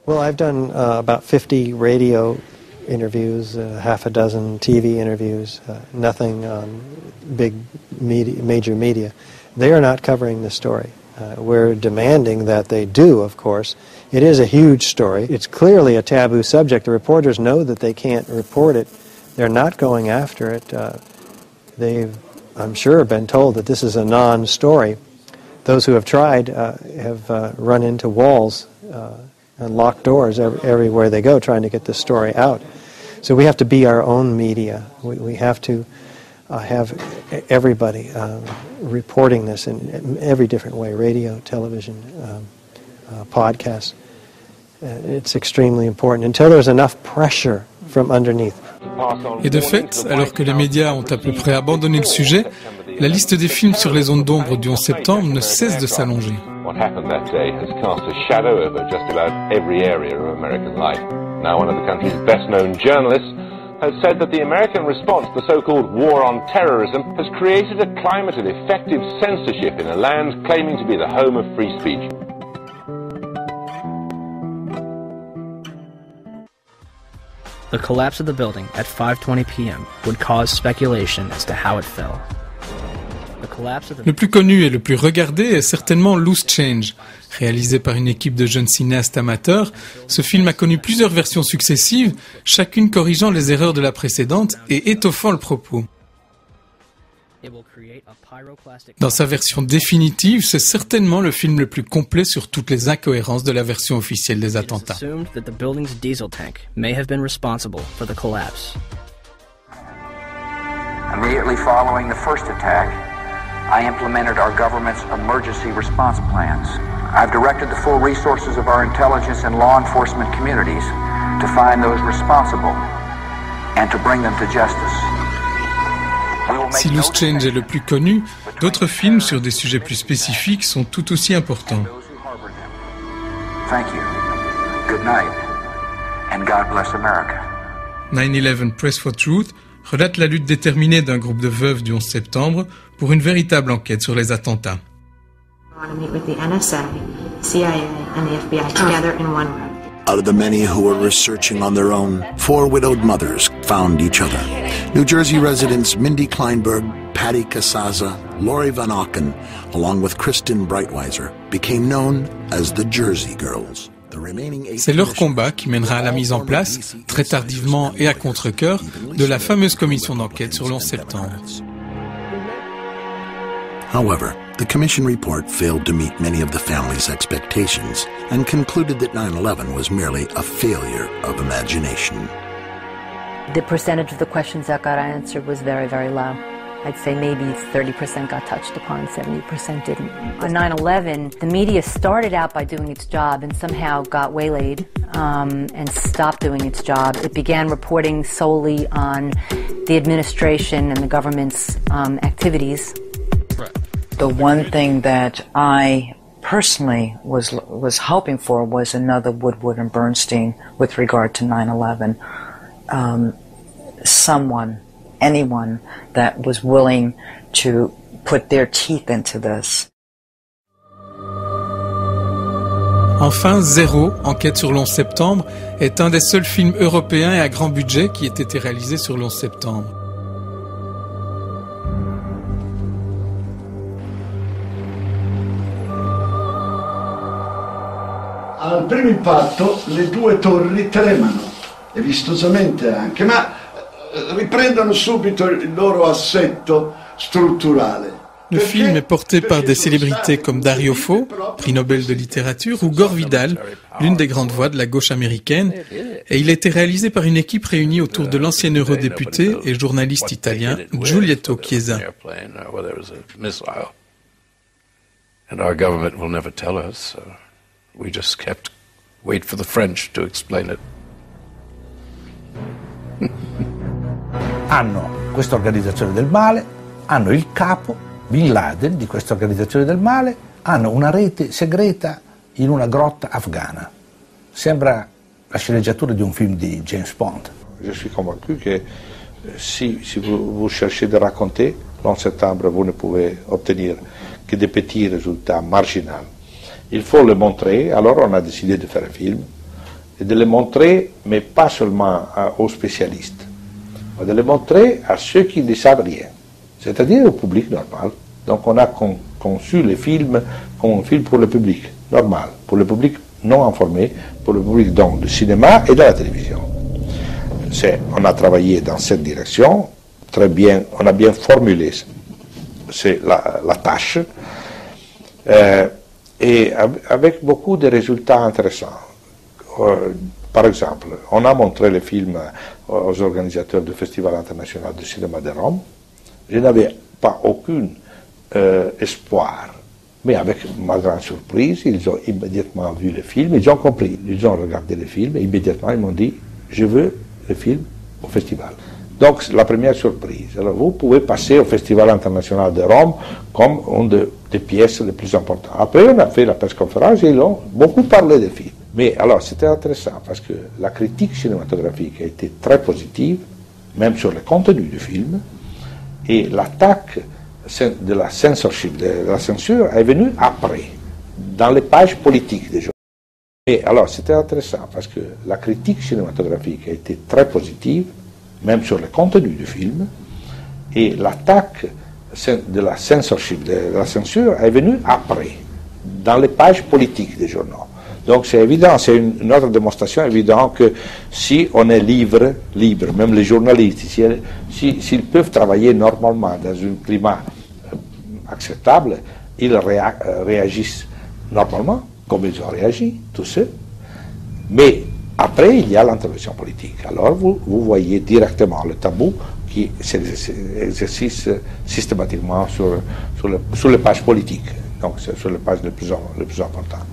S16: Well, I've done about 50 radio interviews, half a dozen TV interviews, nothing on big media, major media. They are not covering the story. We're demanding that they do, of course. It is a huge story. It's clearly a taboo subject. The reporters know that they can't report it. They're not going after it. They've, I'm sure, been told that this is a non-story. Those who have tried have run into walls and locked doors everywhere they go trying to get this story out. So we have to be our own media. We have to have everybody reporting this in every different way, radio, television, podcasts. It's extremely important. Until there's enough pressure from underneath.
S10: Et de fait, alors que les médias ont à peu près abandonné le sujet, la liste des films sur les zones d'ombre du 11 septembre ne cesse de s'allonger.
S19: What happened that day has cast a shadow over just about every area of American life. Now one of the country's best-known journalists has said that the American response to the so-called war on terrorism has created a climate of effective censorship in a land claiming to be the home of free speech.
S17: The collapse of the building at 5:20 p.m. would cause speculation as to how it fell.
S10: Le plus connu et le plus regardé est certainement Loose Change. Réalisé par une équipe de jeunes cinéastes amateurs, ce film a connu plusieurs versions successives, chacune corrigeant les erreurs de la précédente et étoffant le propos. Dans sa version définitive, c'est certainement le film le plus complet sur toutes les incohérences de la version officielle des attentats.
S20: Immediately following the first attack, I implemented our government's emergency response plans. I've directed the full resources of our intelligence and law enforcement communities to find those responsible and to bring them to justice.
S10: Si Loose Change est le plus connu, d'autres films sur des sujets plus spécifiques sont tout aussi importants.
S20: Thank you. Good night. And God bless America.
S10: 9/11 Press for Truth relate la lutte déterminée d'un groupe de veuves du 11 septembre pour une véritable enquête sur les attentats.
S21: I want to meet with the NSA, CIA, and the FBI together in one room.
S22: Out of the many who were researching on their own, 4 widowed mothers found each other. New Jersey residents Mindy Kleinberg, Patty Casaza, Lori Van Auken, along with Kristen Breitweiser, became known as the Jersey Girls.
S10: C'est leur combat qui mènera à la mise en place, très tardivement et à contre-cœur, de la fameuse commission d'enquête sur le 11 septembre.
S22: However, the commission report failed to meet many of the family's expectations and concluded that 9/11 was merely a failure of imagination.
S23: The percentage of the questions that got answered was very, very low. I'd say maybe 30% got touched upon, 70% didn't. On 9/11, the media started out by doing its job and somehow got waylaid and stopped doing its job. It began reporting solely on the administration and the government's activities.
S24: The one thing that I personally was hoping for was another Woodward and Bernstein with regard to 9/11. Anyone that was willing to put their teeth into this.
S10: Enfin, Zéro, enquête sur le 11 septembre, est un des seuls films européens et à grand budget qui ait été réalisé sur le 11 septembre.
S27: Al primo impatto le 2 torri tremano, e vistosamente anche, ma riprendono subito il loro assetto strutturale.
S10: Le film est porté par des célébrités comme Dario Fo, prix Nobel de littérature, ou Gore Vidal, l'une des grandes voix de la gauche américaine, et il a été réalisé par une équipe réunie autour de l'ancien eurodéputé et journaliste italien Giulietto Chiesa.
S28: And our government will never tell us. We just kept wait for the French to explain it.
S29: Hanno questa organizzazione del male, hanno il capo, Bin Laden, di questa organizzazione del male, hanno una rete segreta in una grotta afghana. Sembra la sceneggiatura di un film di James Bond.
S30: Je suis convaincu que si vous cherchez de raconter, l'11 septembre, vous ne pouvez obtenir que des petits résultats marginaux. Il faut le montrer, alors on a décidé de faire un film, et de le montrer, mais pas seulement aux spécialistes, mais de le montrer à ceux qui ne savent rien, c'est-à-dire au public normal. Donc on a conçu le film comme un film pour le public normal, pour le public non informé, pour le public donc du cinéma et de la télévision. On a travaillé dans cette direction, très bien, on a bien formulé la tâche, et avec beaucoup de résultats intéressants. Par exemple, on a montré le film aux organisateurs du Festival international de cinéma de Rome. Je n'avais pas aucun espoir, mais avec ma grande surprise, ils ont immédiatement vu le film, ils ont compris, ils ont regardé le film et immédiatement ils m'ont dit « je veux le film au festival ». Donc la première surprise. Alors vous pouvez passer au Festival international de Rome comme une des pièces les plus importantes. Après on a fait la presse-conférence et ils ont beaucoup parlé des films. Mais alors c'était intéressant parce que la critique cinématographique a été très positive même sur le contenu du film, et l'attaque de la censorship, de la censure, est venue après, dans les pages politiques des journaux. Et alors, c'était intéressant, parce que la critique cinématographique a été très positive, même sur le contenu du film, et l'attaque de la censorship, de la censure, est venue après, dans les pages politiques des journaux. Donc c'est évident, c'est une autre démonstration évidente que si on est libre, même les journalistes, s'ils peuvent travailler normalement dans un climat acceptable, ils réagissent normalement, comme ils ont réagi, tous ceux. Mais après, il y a l'intervention politique. Alors vous voyez directement le tabou qui s'exerce systématiquement sur les pages politiques, donc c'est sur les pages les plus importantes.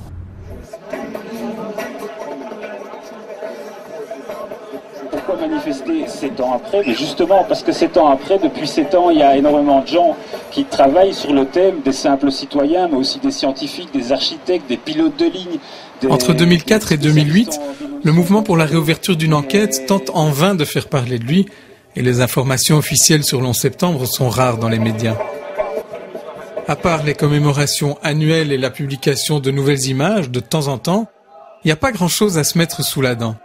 S1: Pourquoi manifester 7 ans après? Mais justement parce que 7 ans après, depuis 7 ans, il y a énormément de gens qui travaillent sur le thème, des simples citoyens, mais aussi des scientifiques, des architectes, des pilotes de ligne.
S10: Entre 2004 et 2008, le mouvement pour la réouverture d'une enquête tente en vain de faire parler de lui, et les informations officielles sur l'11 septembre sont rares dans les médias. À part les commémorations annuelles et la publication de nouvelles images de temps en temps, il n'y a pas grand-chose à se mettre sous la dent.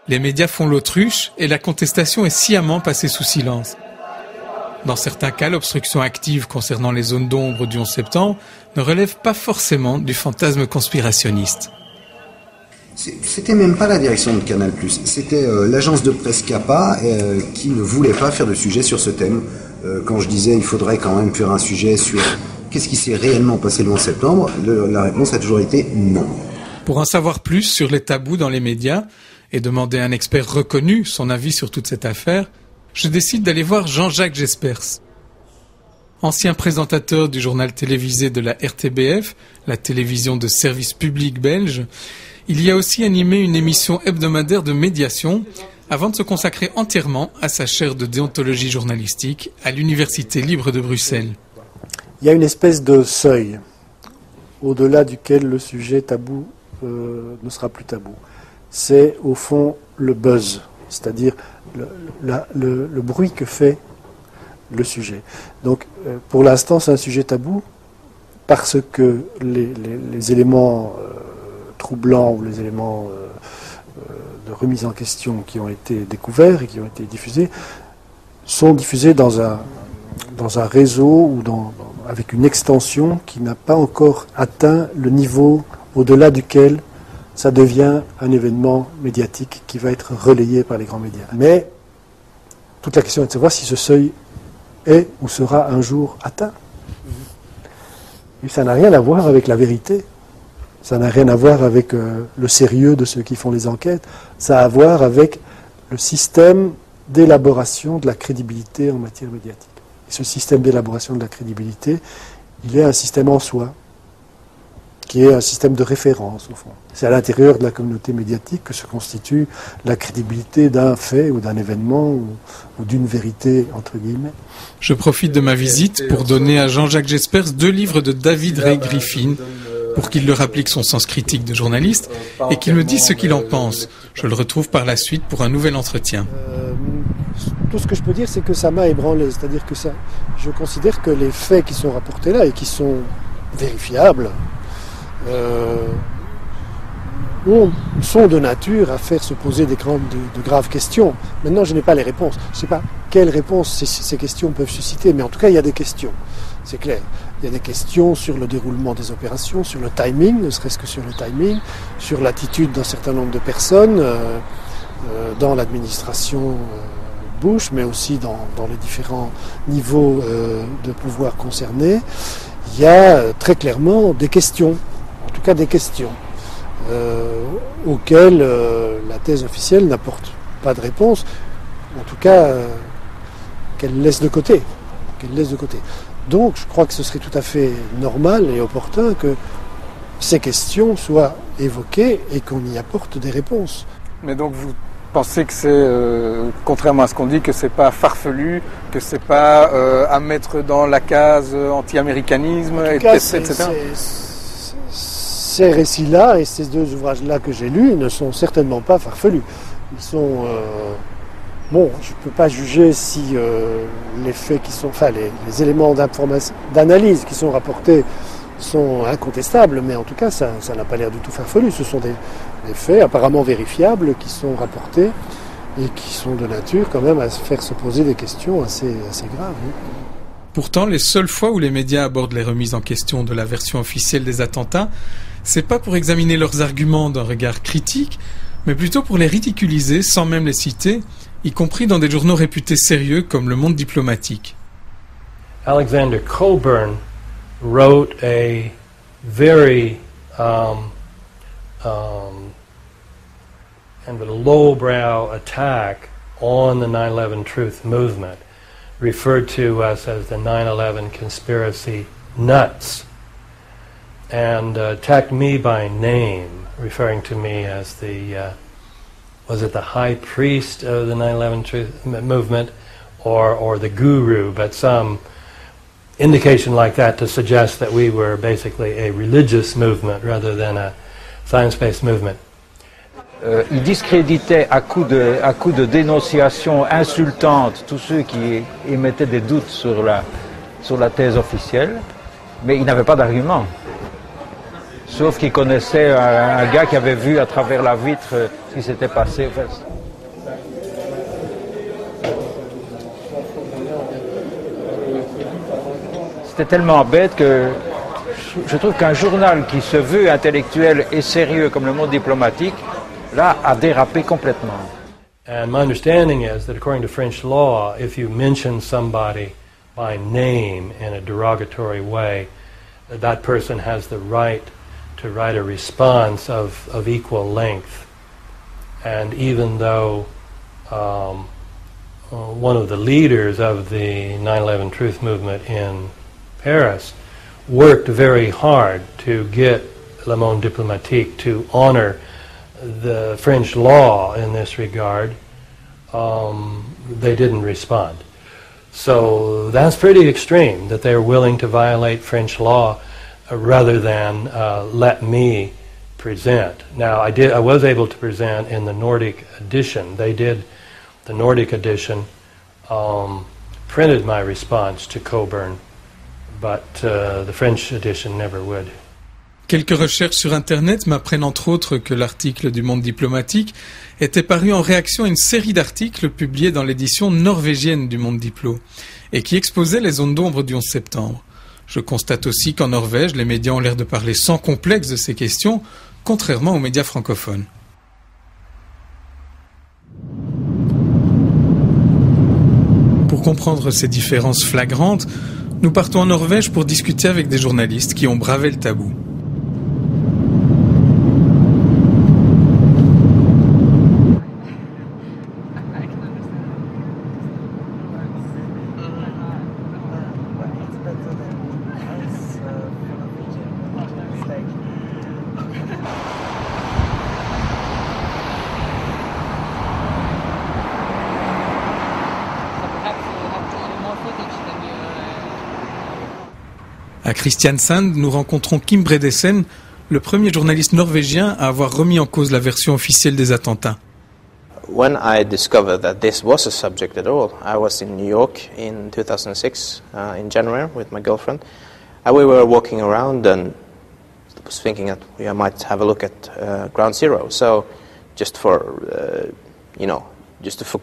S10: Les médias font l'autruche et la contestation est sciemment passée sous silence. Dans certains cas, l'obstruction active concernant les zones d'ombre du 11 septembre ne relève pas forcément du fantasme conspirationniste.
S2: C'était même pas la direction de Canal+, c'était l'agence de presse CAPA qui ne voulait pas faire de sujet sur ce thème. Quand je disais il faudrait quand même faire un sujet sur qu'est-ce qui s'est réellement passé le 11 septembre, la réponse a toujours été non.
S10: Pour en savoir plus sur les tabous dans les médias et demander à un expert reconnu son avis sur toute cette affaire, je décide d'aller voir Jean-Jacques Jespers. Ancien présentateur du journal télévisé de la RTBF, la télévision de service public belge, il y a aussi animé une émission hebdomadaire de médiation avant de se consacrer entièrement à sa chaire de déontologie journalistique à l'Université libre de Bruxelles.
S4: Il y a une espèce de seuil au-delà duquel le sujet tabou ne sera plus tabou. C'est au fond le buzz, c'est-à-dire le bruit que fait le sujet. Donc pour l'instant c'est un sujet tabou parce que les éléments troublants ou les éléments de remise en question qui ont été découverts et qui ont été diffusés sont diffusés dans un réseau ou avec une extension qui n'a pas encore atteint le niveau au-delà duquel ça devient un événement médiatique qui va être relayé par les grands médias. Mais toute la question est de savoir si ce seuil est ou sera un jour atteint. Et ça n'a rien à voir avec la vérité. Ça n'a rien à voir avec le sérieux de ceux qui font les enquêtes. Ça a à voir avec le système d'élaboration de la crédibilité en matière médiatique. Et ce système d'élaboration de la crédibilité, il est un système en soi, qui est un système de référence, au fond. C'est à l'intérieur de la communauté médiatique que se constitue la crédibilité d'un fait ou d'un événement ou d'une vérité, entre guillemets.
S10: Je profite de ma visite pour donner à Jean-Jacques Jespers 2 livres de David Ray Griffin, pour qu'il leur applique son sens critique de journaliste et qu'il me dise ce qu'il en pense. Je le retrouve par la suite pour un nouvel entretien.
S4: Tout ce que je peux dire, c'est que ça m'a ébranlé. C'est-à-dire que je considère que les faits qui sont rapportés là et qui sont vérifiables sont de nature à faire se poser de graves questions. Maintenant, je n'ai pas les réponses. Je ne sais pas quelles réponses ces questions peuvent susciter, mais en tout cas, il y a des questions. C'est clair. Il y a des questions sur le déroulement des opérations, sur le timing, ne serait-ce que sur le timing, sur l'attitude d'un certain nombre de personnes dans l'administration Bush, mais aussi dans les différents niveaux de pouvoir concernés. Il y a très clairement des questions, en tout cas des questions, auxquelles la thèse officielle n'apporte pas de réponse, en tout cas qu'elle laisse de côté. Donc je crois que ce serait tout à fait normal et opportun que ces questions soient évoquées et qu'on y apporte des réponses.
S5: Mais donc vous pensez que c'est, contrairement à ce qu'on dit, que c'est pas farfelu, que c'est pas à mettre dans la case anti-américanisme, etc.
S4: Ces récits-là et ces 2 ouvrages-là que j'ai lus ne sont certainement pas farfelus. Ils sont Bon, je ne peux pas juger si les faits qui sont, enfin les éléments d'analyse qui sont rapportés sont incontestables, mais en tout cas, ça n'a pas l'air du tout farfelu. Ce sont des faits apparemment vérifiables qui sont rapportés et qui sont de nature quand même à faire se poser des questions assez graves.
S10: Pourtant, les seules fois où les médias abordent les remises en question de la version officielle des attentats, c'est pas pour examiner leurs arguments d'un regard critique, mais plutôt pour les ridiculiser sans même les citer, y compris dans des journaux réputés sérieux comme Le Monde diplomatique.
S15: Alexander Cockburn wrote a very kind of a lowbrow attack on the 9/11 Truth movement, referred to us as the 9/11 conspiracy nuts, and attacked me by name, referring to me as the was it the high priest of the 9/11 Truth movement, or the guru, but some indication like that to suggest that we were basically a religious movement rather than a science-based movement.
S9: Il discréditait à coup de dénonciations insultantes tous ceux qui émettaient des doutes sur la thèse officielle, mais il n'avait pas d'argument. Sauf qu'il connaissait un gars qui avait vu à travers la vitre ce qui s'était passé. C'était tellement bête que je trouve qu'un journal qui se veut intellectuel et sérieux comme Le Monde diplomatique, là, a dérapé complètement.
S15: And my understanding is that according to French law, if you mention somebody by name in a derogatory way, that person has the right to write a response of equal length. And even though one of the leaders of the 9/11 Truth movement in Paris worked very hard to get Le Monde diplomatique to honor the French law in this regard, they didn't respond. So that's pretty extreme, that they're willing to violate French law rather than let me present. Now, I was able to present in the Nordic edition. They did the Nordic edition, printed my response to Cockburn, but the French edition never would.
S10: Quelques recherches sur Internet m'apprennent entre autres que l'article du Monde diplomatique était paru en réaction à une série d'articles publiés dans l'édition norvégienne du Monde Diplo et qui exposaient les zones d'ombre du 11 septembre. Je constate aussi qu'en Norvège, les médias ont l'air de parler sans complexe de ces questions, contrairement aux médias francophones. Pour comprendre ces différences flagrantes, nous partons en Norvège pour discuter avec des journalistes qui ont bravé le tabou. À Kristiansand, nous rencontrons Kim Bredesen, le premier journaliste norvégien à avoir remis en cause la version officielle des attentats.
S3: When I discovered that this was a subject at all, I was in New York in 2006, in January, with my girlfriend, and we were walking around and was thinking that we might have a look at Ground Zero. So, just for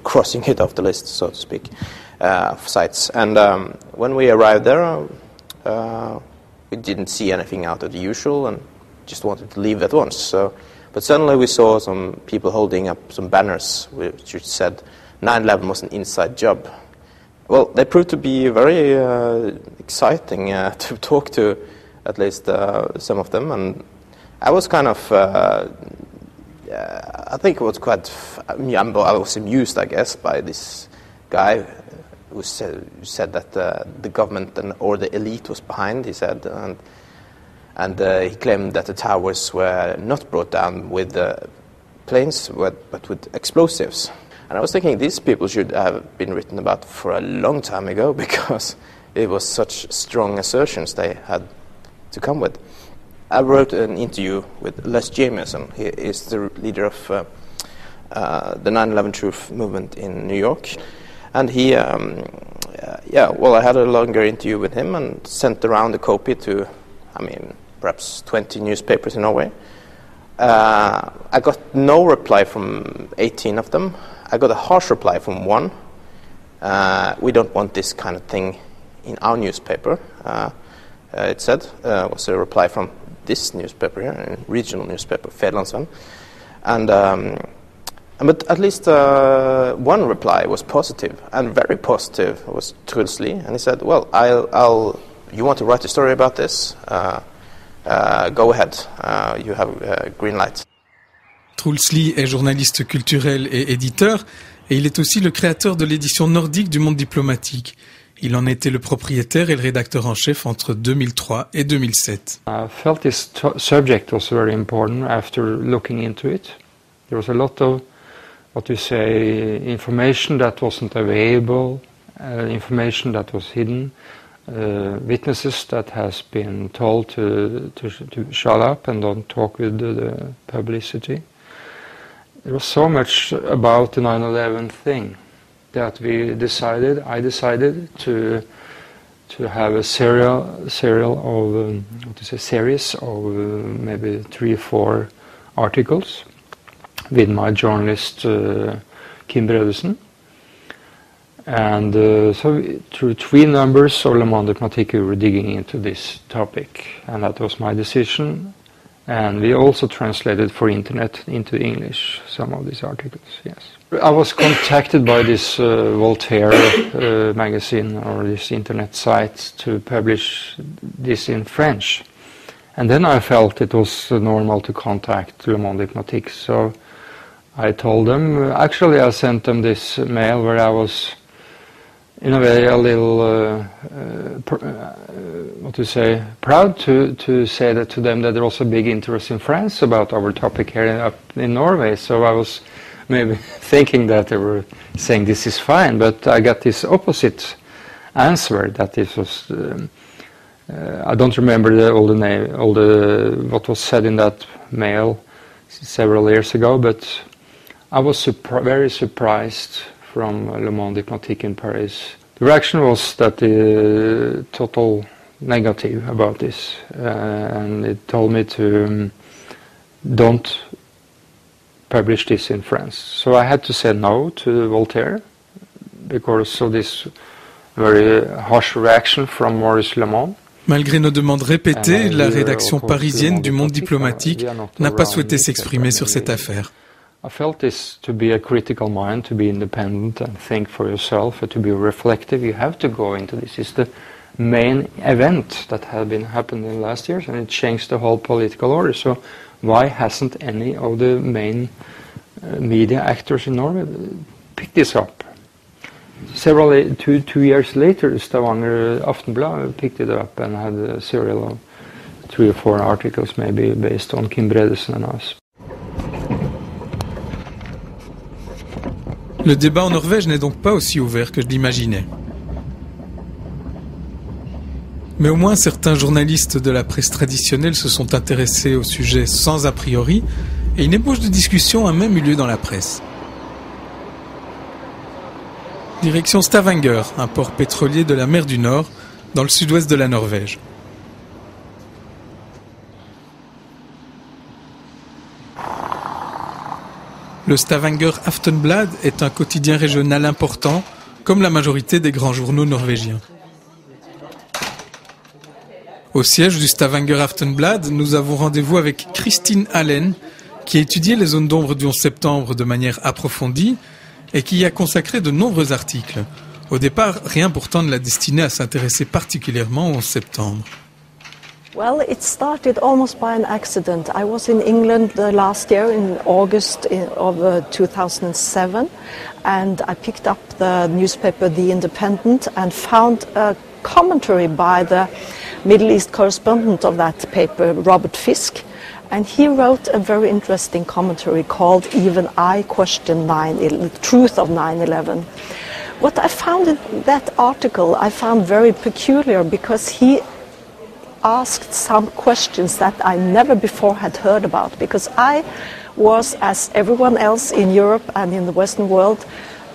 S3: crossing it off the list, so to speak, of sites. And when we arrived there, we didn't see anything out of the usual and just wanted to leave at once. But suddenly we saw some people holding up some banners which said 9/11 was an inside job. Well, they proved to be very exciting to talk to, at least some of them. And I was kind of, I think it was quite, I was amused, I guess, by this guy who said that the government or the elite was behind, he said, and he claimed that the towers were not brought down with planes, but with explosives. And I was thinking these people should have been written about for a long time ago, because it was such strong assertions they had to come with. I wrote an interview with Les Jameson. He is the leader of the 9/11 Truth movement in New York. And he, I had a longer interview with him and sent around a copy to, perhaps 20 newspapers in Norway. I got no reply from 18 of them. I got a harsh reply from one. We don't want this kind of thing in our newspaper, it said. Was a reply from this newspaper here, a regional newspaper, Fædrelandsvennen. But at least one reply was positive, and very positive, was Truls Lie. And he said, well, you want to write a story about this? Go ahead, you have green light.
S10: Truls Lie est journaliste culturel et éditeur, et il est aussi le créateur de l'édition nordique du Monde diplomatique. Il en était le propriétaire et le rédacteur en chef entre 2003 et 2007.
S6: I felt this subject was very important after looking into it. There was a lot of, information that wasn't available, information that was hidden, witnesses that has been told to shut up and don't talk with the publicity. There was so much about the 9/11 thing that I decided to have a series of maybe 3 or 4 articles with my journalist Kim Bredesen. And so through 3 numbers of Le Monde Diplomatique we were digging into this topic, and that was my decision. And we also translated for internet into English some of these articles, yes. I was contacted by this Voltaire magazine or this internet site to publish this in French. And then I felt it was normal to contact Le Monde Diplomatique. So I told them, actually I sent them this mail where I was in a way a little, proud to say that to them that there was a big interest in France about our topic here up in Norway. So I was maybe thinking that they were saying this is fine, but I got this opposite answer that this was. I don't remember all the what was said in that mail several years ago, but I was very surprised from Le Monde Diplomatique in Paris. The reaction was that total negative about this, and it told me to don't publish this in France. So I had to say no to Voltaire because of this very harsh reaction from Maurice Le Monde.
S10: Malgré nos demandes répétées, la rédaction parisienne du Monde diplomatique n'a pas souhaité s'exprimer sur cette affaire.
S6: I felt this to be a critical mind, to be independent and think for yourself, and to be reflective. You have to go into this. It's the main event that had been happening in the last years, and it changed the whole political order. So why hasn't any of the main media actors in Norway picked this up? Two years later, Stavanger Aftenblad picked it up and had a serial of 3 or 4 articles, maybe based on Kim Bredesen and us.
S10: Le débat en Norvège n'est donc pas aussi ouvert que je l'imaginais. Mais au moins certains journalistes de la presse traditionnelle se sont intéressés au sujet sans a priori, et une ébauche de discussion a même eu lieu dans la presse. Direction Stavanger, un port pétrolier de la mer du Nord, dans le sud-ouest de la Norvège. Le Stavanger Aftenblad est un quotidien régional important, comme la majorité des grands journaux norvégiens. Au siège du Stavanger Aftenblad, nous avons rendez-vous avec Kristin Allen, qui a étudié les zones d'ombre du 11 septembre de manière approfondie et qui y a consacré de nombreux articles. Au départ, rien pourtant ne l'a destinée à s'intéresser particulièrement au 11 septembre.
S7: Well, it started almost by an accident. I was in England last year in August of 2007, and I picked up the newspaper The Independent and found a commentary by the Middle East correspondent of that paper, Robert Fisk, and he wrote a very interesting commentary called Even I Question the Truth of 9/11. What I found in that article I found very peculiar because he asked some questions that I never before had heard about, because I was, as everyone else in Europe and in the Western world,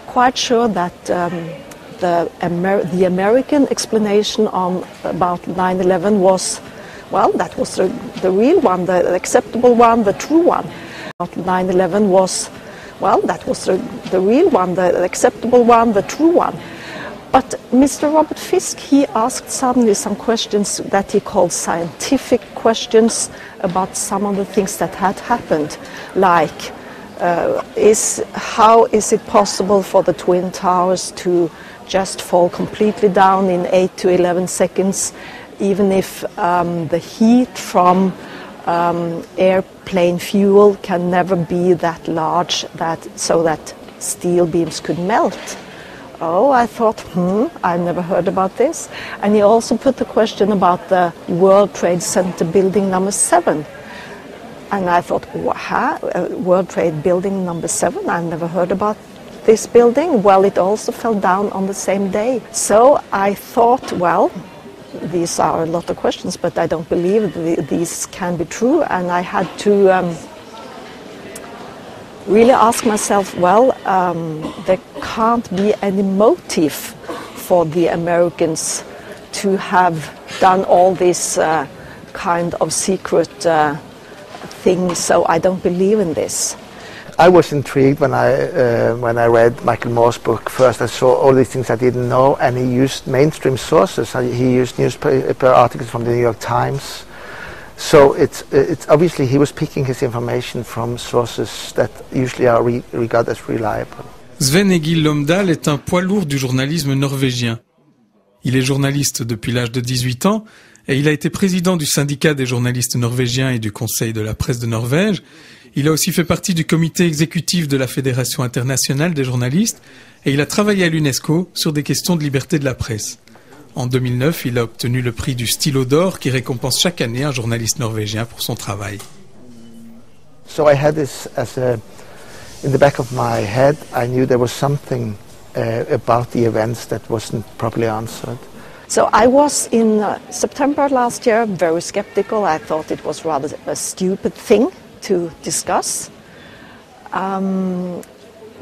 S7: quite sure that the American explanation about 9/11 was, well, that was the real one, the acceptable one, the true one. 9/11 was, well, that was the real one, the acceptable one, the true one. But Mr. Robert Fisk, he asked suddenly some questions that he called scientific questions about some of the things that had happened, like how is it possible for the Twin Towers to just fall completely down in 8 to 11 seconds, even if the heat from airplane fuel can never be that large so that steel beams could melt. Oh, I thought, I never heard about this. And he also put the question about the World Trade Center building number 7. And I thought, World Trade building number 7? I never heard about this building. Well, it also fell down on the same day. So I thought, well, these are a lot of questions, but I don't believe these can be true. And I had to really ask myself, well, there can't be any motive for the Americans to have done all this kind of secret things, so I don't believe in this.
S8: I was intrigued when I read Michael Moore's book. First I saw all these things I didn't know, and he used mainstream sources. He used newspaper articles from the New York Times. So it's obviously he was picking his information from sources that usually are regarded as reliable.
S10: Sven Egil Lomdal est un poids lourd du journalisme norvégien. Il est journaliste depuis l'âge de 18 ans et il a été président du syndicat des journalistes norvégiens et du Conseil de la presse de Norvège. Il a aussi fait partie du comité exécutif de la Fédération internationale des journalistes et il a travaillé à l'UNESCO sur des questions de liberté de la presse. En 2009, il a obtenu le prix du Stylo d'or qui récompense chaque année un journaliste norvégien pour son travail.
S8: So I had this in the back of my head. I knew there was something about the events that wasn't properly answered.
S7: So I was in September last year very skeptical. I thought it was rather a stupid thing to discuss.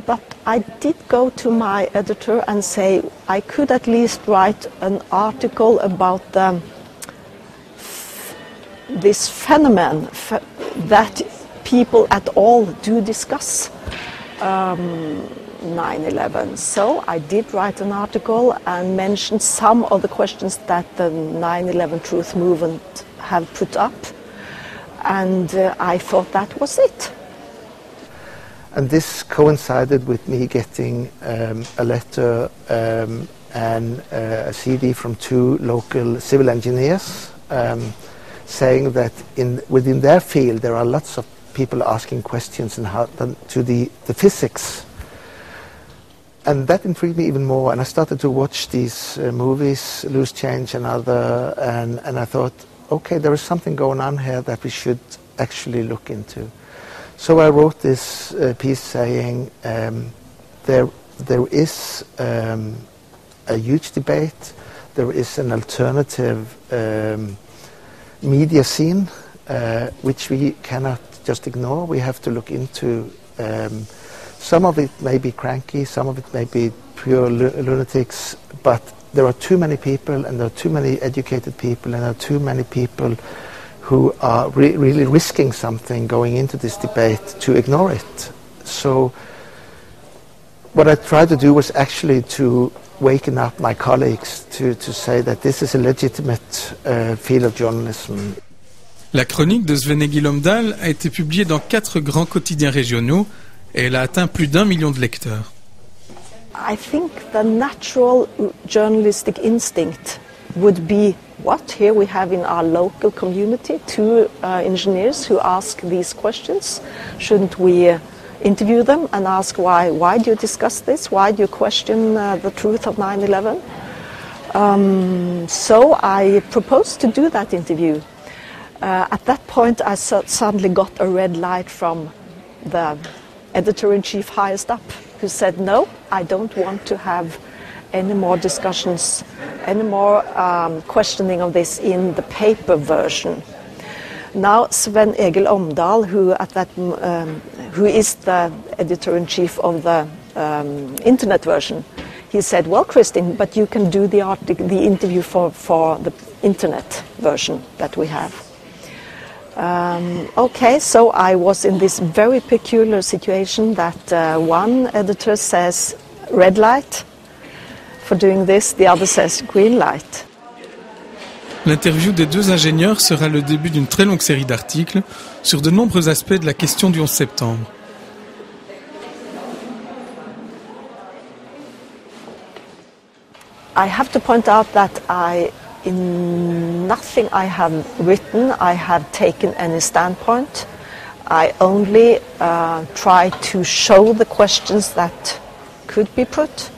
S7: But I did go to my editor and say I could at least write an article about this phenomenon that people at all do discuss, 9/11. So I did write an article and mentioned some of the questions that the 9/11 Truth Movement have put up, and I thought that was it.
S8: And this coincided with me getting a letter and a CD from 2 local civil engineers saying that within their field there are lots of people asking questions to the physics. And that intrigued me even more, and I started to watch these movies, Loose Change and other, and I thought, okay, there is something going on here that we should actually look into. So I wrote this piece saying there is a huge debate, there is an alternative media scene which we cannot just ignore. We have to look into. Some of it may be cranky, some of it may be pure lunatics, but there are too many people, and there are too many educated people, and there are too many people who are really risking something going into this debate to ignore it. So what I tried to do was actually to waken up my colleagues to say that this is a legitimate field of journalism.
S10: La chronique de Sven Egil Lomdal a été publiée dans 4 grands quotidiens régionaux et elle a atteint plus d'1 million de lecteurs.
S7: I think the natural journalistic instinct would be what here we have in our local community 2 engineers who ask these questions. Shouldn't we interview them and ask why do you discuss this? Why do you question the truth of 9/11? So I proposed to do that interview. At that point I suddenly got a red light from the editor-in-chief highest up, who said, no, I don't want to have any more discussions, any more questioning of this in the paper version. Now Sven Egil Omdal, who is the editor-in-chief of the internet version, he said, "Well, Kristin, but you can do the interview for the internet version that we have." Okay, so I was in this very peculiar situation that one editor says red light for doing this, the other says green light.
S10: L'interview des deux ingénieurs sera le début d'une très longue série d'articles sur de nombreux aspects de la question du 11 septembre.
S7: I have to point out that in nothing I have written, I have taken any standpoint. I only try to show the questions that could be put,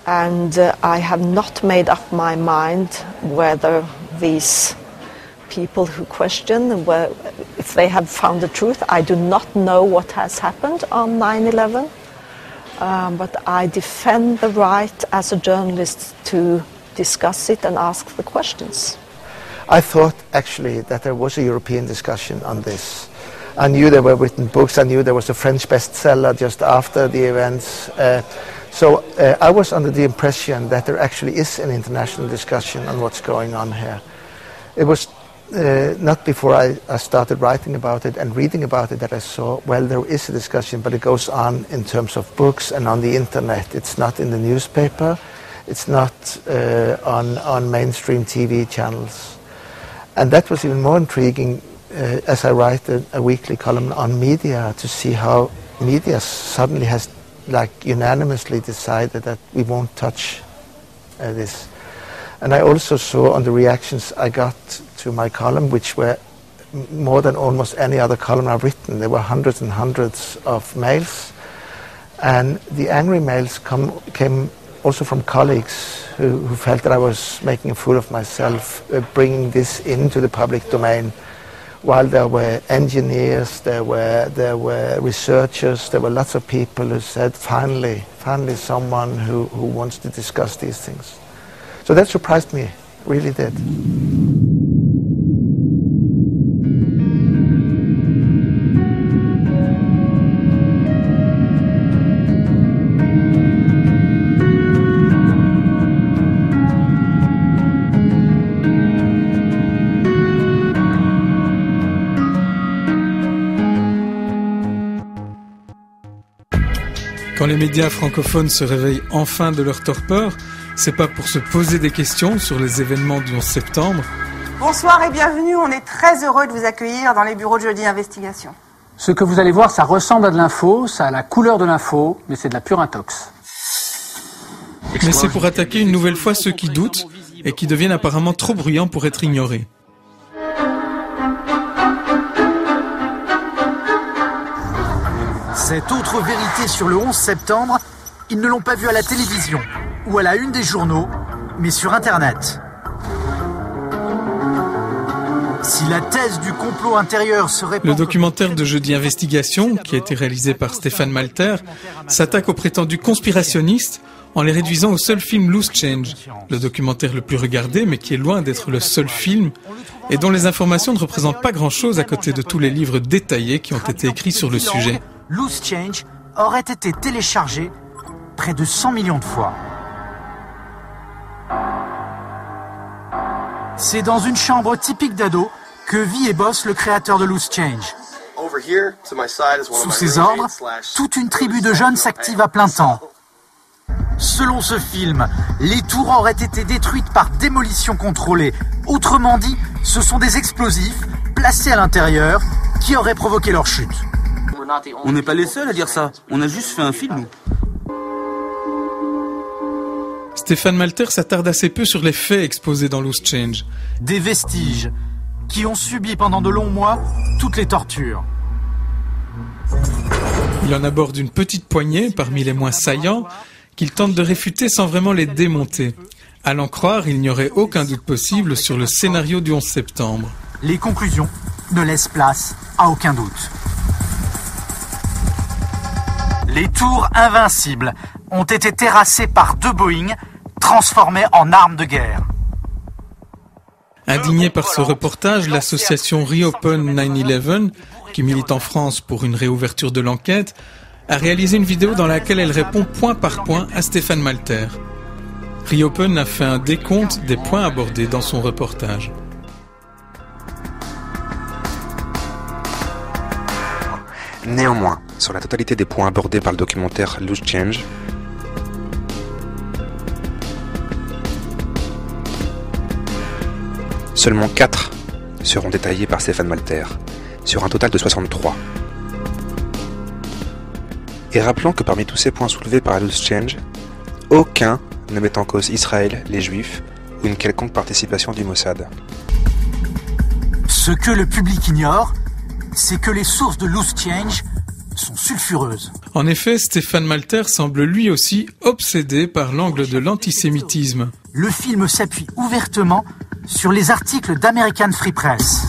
S7: and I have not made up my mind whether these people who question, if they have found the truth. I do not know what has happened on 9/11, but I defend the right as a journalist to discuss it and ask the questions.
S8: I thought actually that there was a European discussion on this. I knew there were written books, I knew there was a French bestseller just after the events. So I was under the impression that there actually is an international discussion on what's going on here. It was not before I started writing about it and reading about it that I saw, well, there is a discussion, but it goes on in terms of books and on the internet. It's not in the newspaper. It's not on mainstream TV channels. And that was even more intriguing as I write a weekly column on media, to see how media suddenly has unanimously decided that we won't touch this. And I also saw on the reactions I got to my column, which were more than almost any other column I've written. There were hundreds and hundreds of mails. And the angry mails came also from colleagues who felt that I was making a fool of myself, bringing this into the public domain, while there were engineers, there were researchers, there were lots of people who said, finally someone who wants to discuss these things. So that surprised me, really did.
S10: Quand les médias francophones se réveillent enfin de leur torpeur, c'est pas pour se poser des questions sur les événements du 11 septembre.
S11: Bonsoir et bienvenue, on est très heureux de vous accueillir dans les bureaux de Jeudi Investigation.
S12: Ce que vous allez voir, ça ressemble à de l'info, ça a la couleur de l'info, mais c'est de la pure intox.
S10: Mais c'est pour attaquer une nouvelle fois ceux qui doutent et qui deviennent apparemment trop bruyants pour être ignorés.
S13: Cette autre vérité sur le 11 septembre, ils ne l'ont pas vue à la télévision ou à la une des journaux, mais sur Internet. Si la thèse du complot intérieur se répand...
S10: Le documentaire de Jeudi Investigation, qui a été réalisé par Stéphane Malter, s'attaque aux prétendus conspirationnistes en les réduisant au seul film Loose Change, le documentaire le plus regardé, mais qui est loin d'être le seul film, et dont les informations ne représentent pas grand-chose à côté de tous les livres détaillés qui ont été écrits sur le sujet.
S13: Loose Change aurait été téléchargé près de 100 millions de fois. C'est dans une chambre typique d'ado que vit et bosse le créateur de Loose Change. Sous ses ordres, toute une tribu de jeunes s'active à plein temps. Selon ce film, les tours auraient été détruites par démolition contrôlée. Autrement dit, ce sont des explosifs placés à l'intérieur qui auraient provoqué leur chute.
S14: On n'est pas les seuls à dire ça, on a juste fait un film.
S10: Stéphane Malter s'attarde assez peu sur les faits exposés dans Loose Change.
S13: Des vestiges qui ont subi pendant de longs mois toutes les tortures.
S10: Il en aborde une petite poignée parmi les moins saillants qu'il tente de réfuter sans vraiment les démonter. À l'en croire, il n'y aurait aucun doute possible sur le scénario du 11 septembre.
S13: Les conclusions ne laissent place à aucun doute. Les tours invincibles ont été terrassées par 2 Boeing transformés en armes de guerre.
S10: Indignée par ce reportage, l'association Reopen 9/11, qui milite en France pour une réouverture de l'enquête, a réalisé une vidéo dans laquelle elle répond point par point à Stéphane Malter. Reopen a fait un décompte des points abordés dans son reportage.
S16: Néanmoins, sur la totalité des points abordés par le documentaire Loose Change, seulement 4 seront détaillés par Stéphane Malter, sur un total de 63. Et rappelons que parmi tous ces points soulevés par la Loose Change, aucun ne met en cause Israël, les Juifs ou une quelconque participation du Mossad.
S13: Ce que le public ignore, c'est que les sources de Loose Change sont sulfureuses.
S10: En effet, Stéphane Malter semble lui aussi obsédé par l'angle de l'antisémitisme.
S13: Le film s'appuie ouvertement sur les articles d'American Free Press.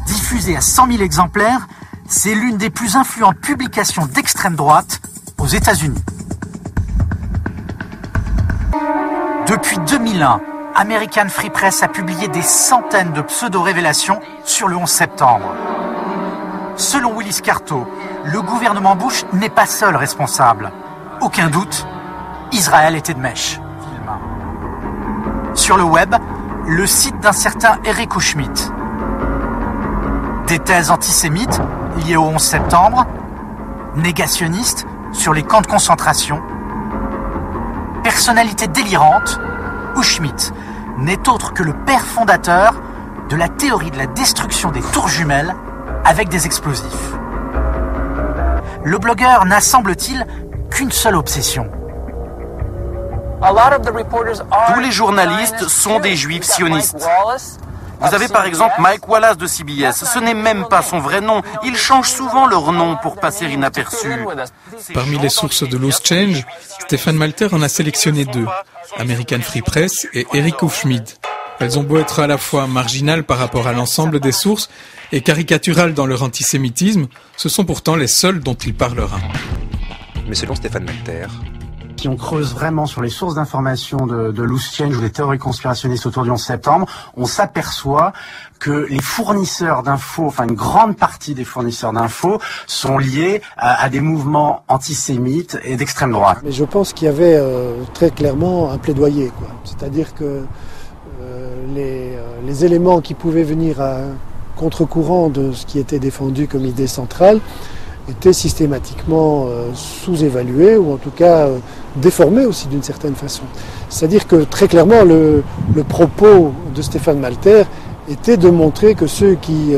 S13: Diffusé à 100 000 exemplaires, c'est l'une des plus influentes publications d'extrême droite aux États-Unis. Depuis 2001, American Free Press a publié des centaines de pseudo-révélations sur le 11 septembre. Selon Willis Carto, le gouvernement Bush n'est pas seul responsable. Aucun doute, Israël était de mèche. Sur le web, le site d'un certain Eric Schmidt. Des thèses antisémites liées au 11 septembre, négationnistes sur les camps de concentration, personnalité délirante, Schmidt n'est autre que le père fondateur de la théorie de la destruction des tours jumelles avec des explosifs. Le blogueur n'a, semble-t-il, qu'une seule obsession.
S17: Tous les journalistes sont des juifs sionistes. Vous avez par exemple Mike Wallace de CBS. Ce n'est même pas son vrai nom. Ils changent souvent leur nom pour passer inaperçus.
S10: Parmi les sources de Loose Change, Stéphane Malter en a sélectionné 2, American Free Press et Eric Schmidt. Elles ont beau être à la fois marginales par rapport à l'ensemble des sources et caricaturales dans leur antisémitisme, ce sont pourtant les seules dont il parlera.
S16: Mais selon Stéphane Malter,
S12: si on creuse vraiment sur les sources d'information de Loose Change ou des théories conspirationnistes autour du 11 septembre, on s'aperçoit que les fournisseurs d'infos, enfin une grande partie des fournisseurs d'infos, sont liés à des mouvements antisémites et d'extrême droite.
S4: Mais je pense qu'il y avait très clairement un plaidoyer, quoi. C'est-à-dire que les éléments qui pouvaient venir à contre-courant de ce qui était défendu comme idée centrale étaient systématiquement sous-évalués ou en tout cas déformés aussi d'une certaine façon. C'est-à-dire que très clairement le propos de Stéphane Malter était de montrer que ceux qui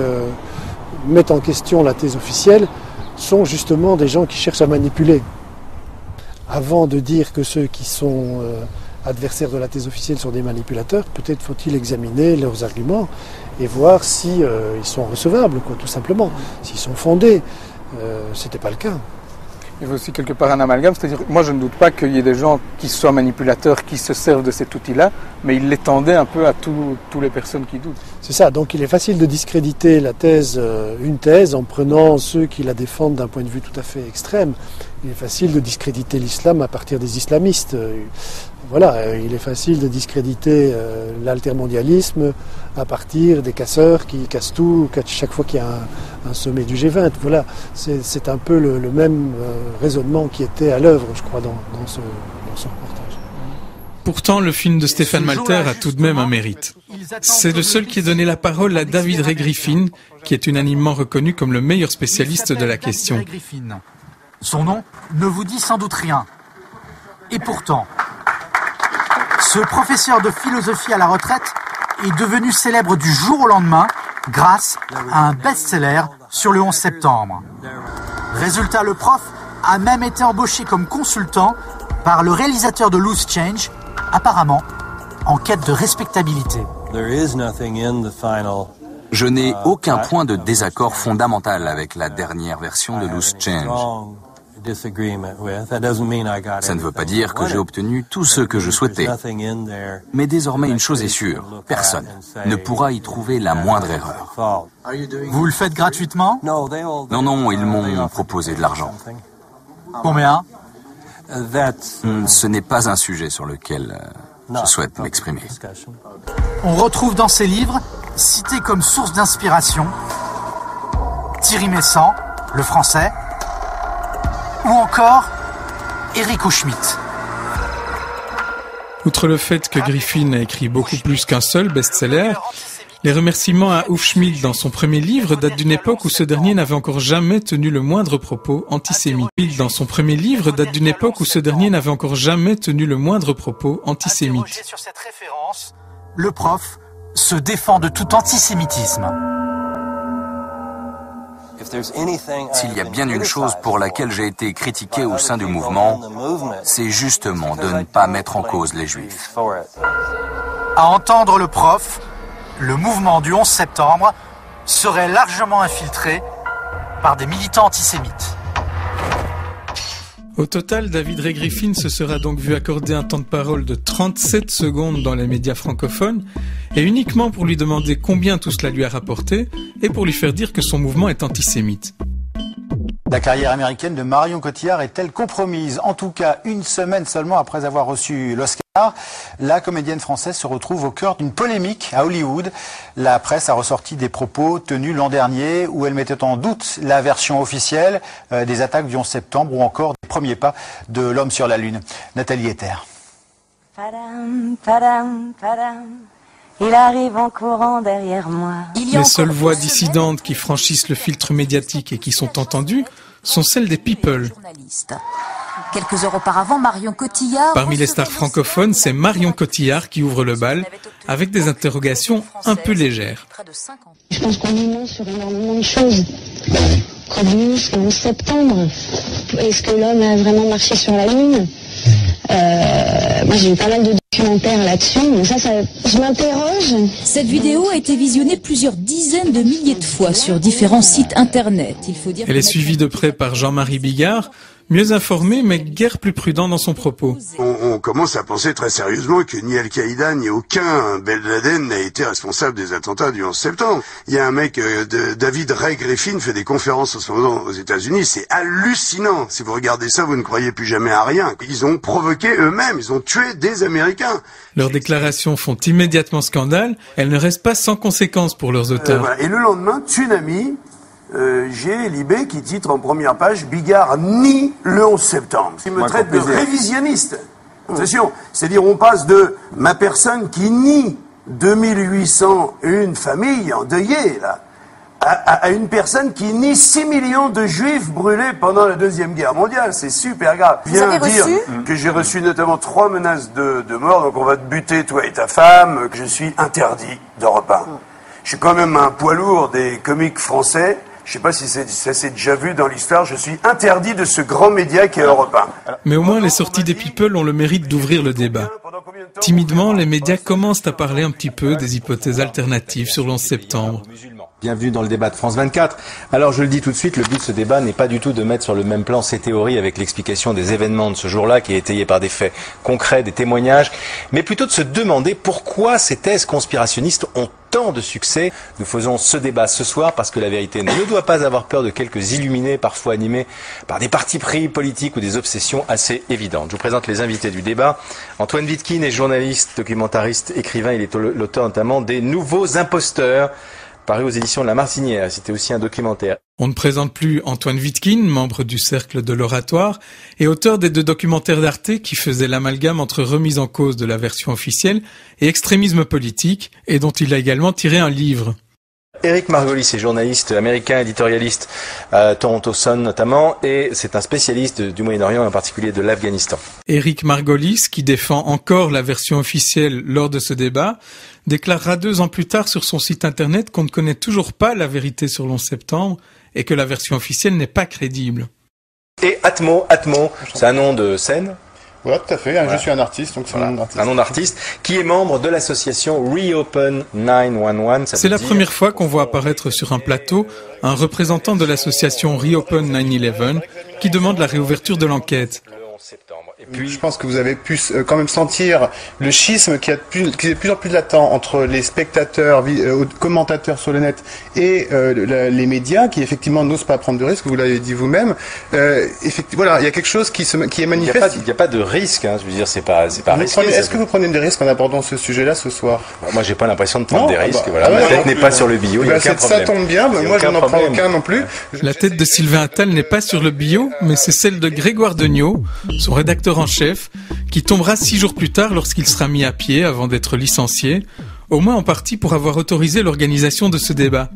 S4: mettent en question la thèse officielle sont justement des gens qui cherchent à manipuler. Avant de dire que ceux qui sont adversaires de la thèse officielle sont des manipulateurs, peut-être faut-il examiner leurs arguments et voir si ils sont recevables, quoi, tout simplement, s'ils sont fondés. C'était pas le cas.
S5: Il y a aussi quelque part un amalgame, c'est-à-dire moi je ne doute pas qu'il y ait des gens qui soient manipulateurs, qui se servent de cet outil-là, mais il l'étendait un peu à toutes les personnes qui doutent.
S4: C'est ça, donc il est facile de discréditer la thèse, une thèse, en prenant ceux qui la défendent d'un point de vue tout à fait extrême. Il est facile de discréditer l'islam à partir des islamistes. Voilà, il est facile de discréditer l'altermondialisme à partir des casseurs qui cassent tout chaque fois qu'il y a un sommet du G20. Voilà, c'est un peu le même raisonnement qui était à l'œuvre, je crois, dans ce reportage.
S10: Pourtant, le film de Stéphane Malter a tout de même un mérite. C'est le seul qui ait donné la parole à David Ray Griffin, qui est unanimement reconnu comme le meilleur spécialiste de la question.
S13: Son nom ne vous dit sans doute rien. Et pourtant, ce professeur de philosophie à la retraite est devenu célèbre du jour au lendemain grâce à un best-seller sur le 11 septembre. Résultat, le prof a même été embauché comme consultant par le réalisateur de Loose Change, apparemment en quête de respectabilité.
S18: Je n'ai aucun point de désaccord fondamental avec la dernière version de Loose Change. Ça ne veut pas dire que j'ai obtenu tout ce que je souhaitais. Mais désormais, une chose est sûre, personne ne pourra y trouver la moindre erreur.
S13: Vous le faites gratuitement ?
S18: Non, ils m'ont proposé de l'argent.
S13: Combien ?
S18: Ce n'est pas un sujet sur lequel je souhaite m'exprimer.
S13: On retrouve dans ses livres, cités comme source d'inspiration, Thierry Messant, le français, ou encore Eric Schmidt.
S10: Outre le fait que Griffin a écrit beaucoup plus qu'un seul best-seller, les remerciements à Hufschmid dans son premier livre datent d'une époque où ce dernier n'avait encore jamais tenu le moindre propos antisémite. Dans son premier livre date d'une époque où ce dernier n'avait encore jamais tenu le moindre propos antisémite.
S13: Interrogé sur cette référence, le prof se défend de tout antisémitisme.
S18: S'il y a bien une chose pour laquelle j'ai été critiqué au sein du mouvement, c'est justement de ne pas mettre en cause les Juifs.
S13: À entendre le prof, le mouvement du 11 septembre serait largement infiltré par des militants antisémites.
S10: Au total, David Ray Griffin se sera donc vu accorder un temps de parole de 37 secondes dans les médias francophones, et uniquement pour lui demander combien tout cela lui a rapporté, et pour lui faire dire que son mouvement est antisémite.
S19: La carrière américaine de Marion Cotillard est-elle compromise? En tout cas, une semaine seulement après avoir reçu l'Oscar, la comédienne française se retrouve au cœur d'une polémique à Hollywood. La presse a ressorti des propos tenus l'an dernier où elle mettait en doute la version officielle des attaques du 11 septembre ou encore des premiers pas de l'homme sur la Lune. Nathalie Ether.
S20: Padam, padam, padam. Il arrive en courant derrière moi.
S10: Les seules voix dissidentes qui franchissent le filtre médiatique et qui sont entendues sont celles des people.
S20: Quelques heures auparavant, Marion Cotillard...
S10: Parmi les stars francophones, c'est Marion Cotillard qui ouvre le bal avec des interrogations un peu légères.
S20: Je pense qu'on nous ment sur énormément de choses. Comme le 11 septembre. Est-ce que l'homme a vraiment marché sur la Lune? Moi j'ai eu pas mal de documentaires là-dessus, mais ça je m'interroge.
S21: Cette vidéo a été visionnée plusieurs dizaines de milliers de fois sur différents sites internet. Il faut dire
S10: Elle est suivie de près par Jean-Marie Bigard, mieux informé mais guère plus prudent dans son propos.
S22: On commence à penser très sérieusement que ni Al-Qaïda ni aucun Ben Laden n'a été responsable des attentats du 11 septembre. Il y a un mec, David Ray Griffin, fait des conférences en ce moment aux États-Unis. C'est hallucinant. Si vous regardez ça, vous ne croyez plus jamais à rien. Ils ont provoqué eux-mêmes, ils ont tué des Américains.
S10: Leurs déclarations font immédiatement scandale. Elles ne restent pas sans conséquences pour leurs auteurs.
S22: Voilà. Et le lendemain, tsunami. J'ai Libé qui titre en première page Bigard nie le 11 septembre. Il me traite de révisionniste. Attention, c'est-à-dire on passe de ma personne qui nie 2801 familles endeuillées là, à une personne qui nie 6 millions de juifs brûlés pendant la Deuxième Guerre mondiale. C'est super grave.
S11: Vous avez reçu
S22: que j'ai reçu notamment 3 menaces de mort, donc on va te buter toi et ta femme, que je suis interdit d'Europe 1. Je suis quand même un poids lourd des comiques français. Je ne sais pas si ça s'est déjà vu dans l'histoire, je suis interdit de ce grand média qui est Europe 1.
S10: Mais au moins les sorties des people ont le mérite d'ouvrir le débat. Timidement, les médias commencent à parler un petit peu des hypothèses alternatives sur le 11 septembre.
S23: Bienvenue dans le débat de France 24. Alors je le dis tout de suite, le but de ce débat n'est pas du tout de mettre sur le même plan ces théories avec l'explication des événements de ce jour-là qui est étayée par des faits concrets, des témoignages, mais plutôt de se demander pourquoi ces thèses conspirationnistes ont tant de succès. Nous faisons ce débat ce soir parce que la vérité ne doit pas avoir peur de quelques illuminés, parfois animés par des partis pris politiques ou des obsessions assez évidentes. Je vous présente les invités du débat. Antoine Wittkin est journaliste, documentariste, écrivain. Il est l'auteur notamment des Nouveaux imposteurs, paru aux éditions de La Martinière. C'était aussi un documentaire.
S10: On ne présente plus Antoine Wittkin, membre du Cercle de l'Oratoire, et auteur des 2 documentaires d'Arte qui faisaient l'amalgame entre remise en cause de la version officielle et extrémisme politique, et dont il a également tiré un livre.
S23: Eric Margolis est journaliste américain, éditorialiste à Toronto Sun notamment, et c'est un spécialiste du Moyen-Orient, en particulier de l'Afghanistan.
S10: Eric Margolis, qui défend encore la version officielle lors de ce débat, déclarera 2 ans plus tard sur son site internet qu'on ne connaît toujours pas la vérité sur le 11 septembre et que la version officielle n'est pas crédible.
S23: Et Atmo, c'est un nom de scène.
S24: Voilà, tout à fait. Voilà. Je suis un artiste, donc c'est un nom d'artiste.
S23: Un nom d'artiste qui est membre de l'association Reopen 911.
S10: C'est la première fois qu'on voit apparaître sur un plateau un représentant de l'association Reopen 911 qui demande la réouverture de l'enquête.
S23: Le 11 septembre. Et puis,
S24: je pense que vous avez pu quand même sentir le schisme qui est de plus en plus latent entre les spectateurs, commentateurs sur le net et les médias qui effectivement n'osent pas prendre de risques. Vous l'avez dit vous-même. Voilà, il y a quelque chose qui est manifeste.
S23: Il n'y a pas de risque. Hein, je veux dire, c'est pas risqué.
S24: Est-ce que vous prenez des risques en abordant ce sujet-là ce soir?
S23: Moi, j'ai pas l'impression de prendre des risques. Voilà, ma tête n'est pas sur le bio. Il y a aucun problème.
S24: Ça tombe bien. Moi, je n'en prends aucun non plus.
S10: La tête de Sylvain Attal n'est pas sur le bio, mais c'est celle de Grégoire Degnaud, son rédacteur en chef, qui tombera 6 jours plus tard lorsqu'il sera mis à pied avant d'être licencié, au moins en partie pour avoir autorisé l'organisation de ce débat.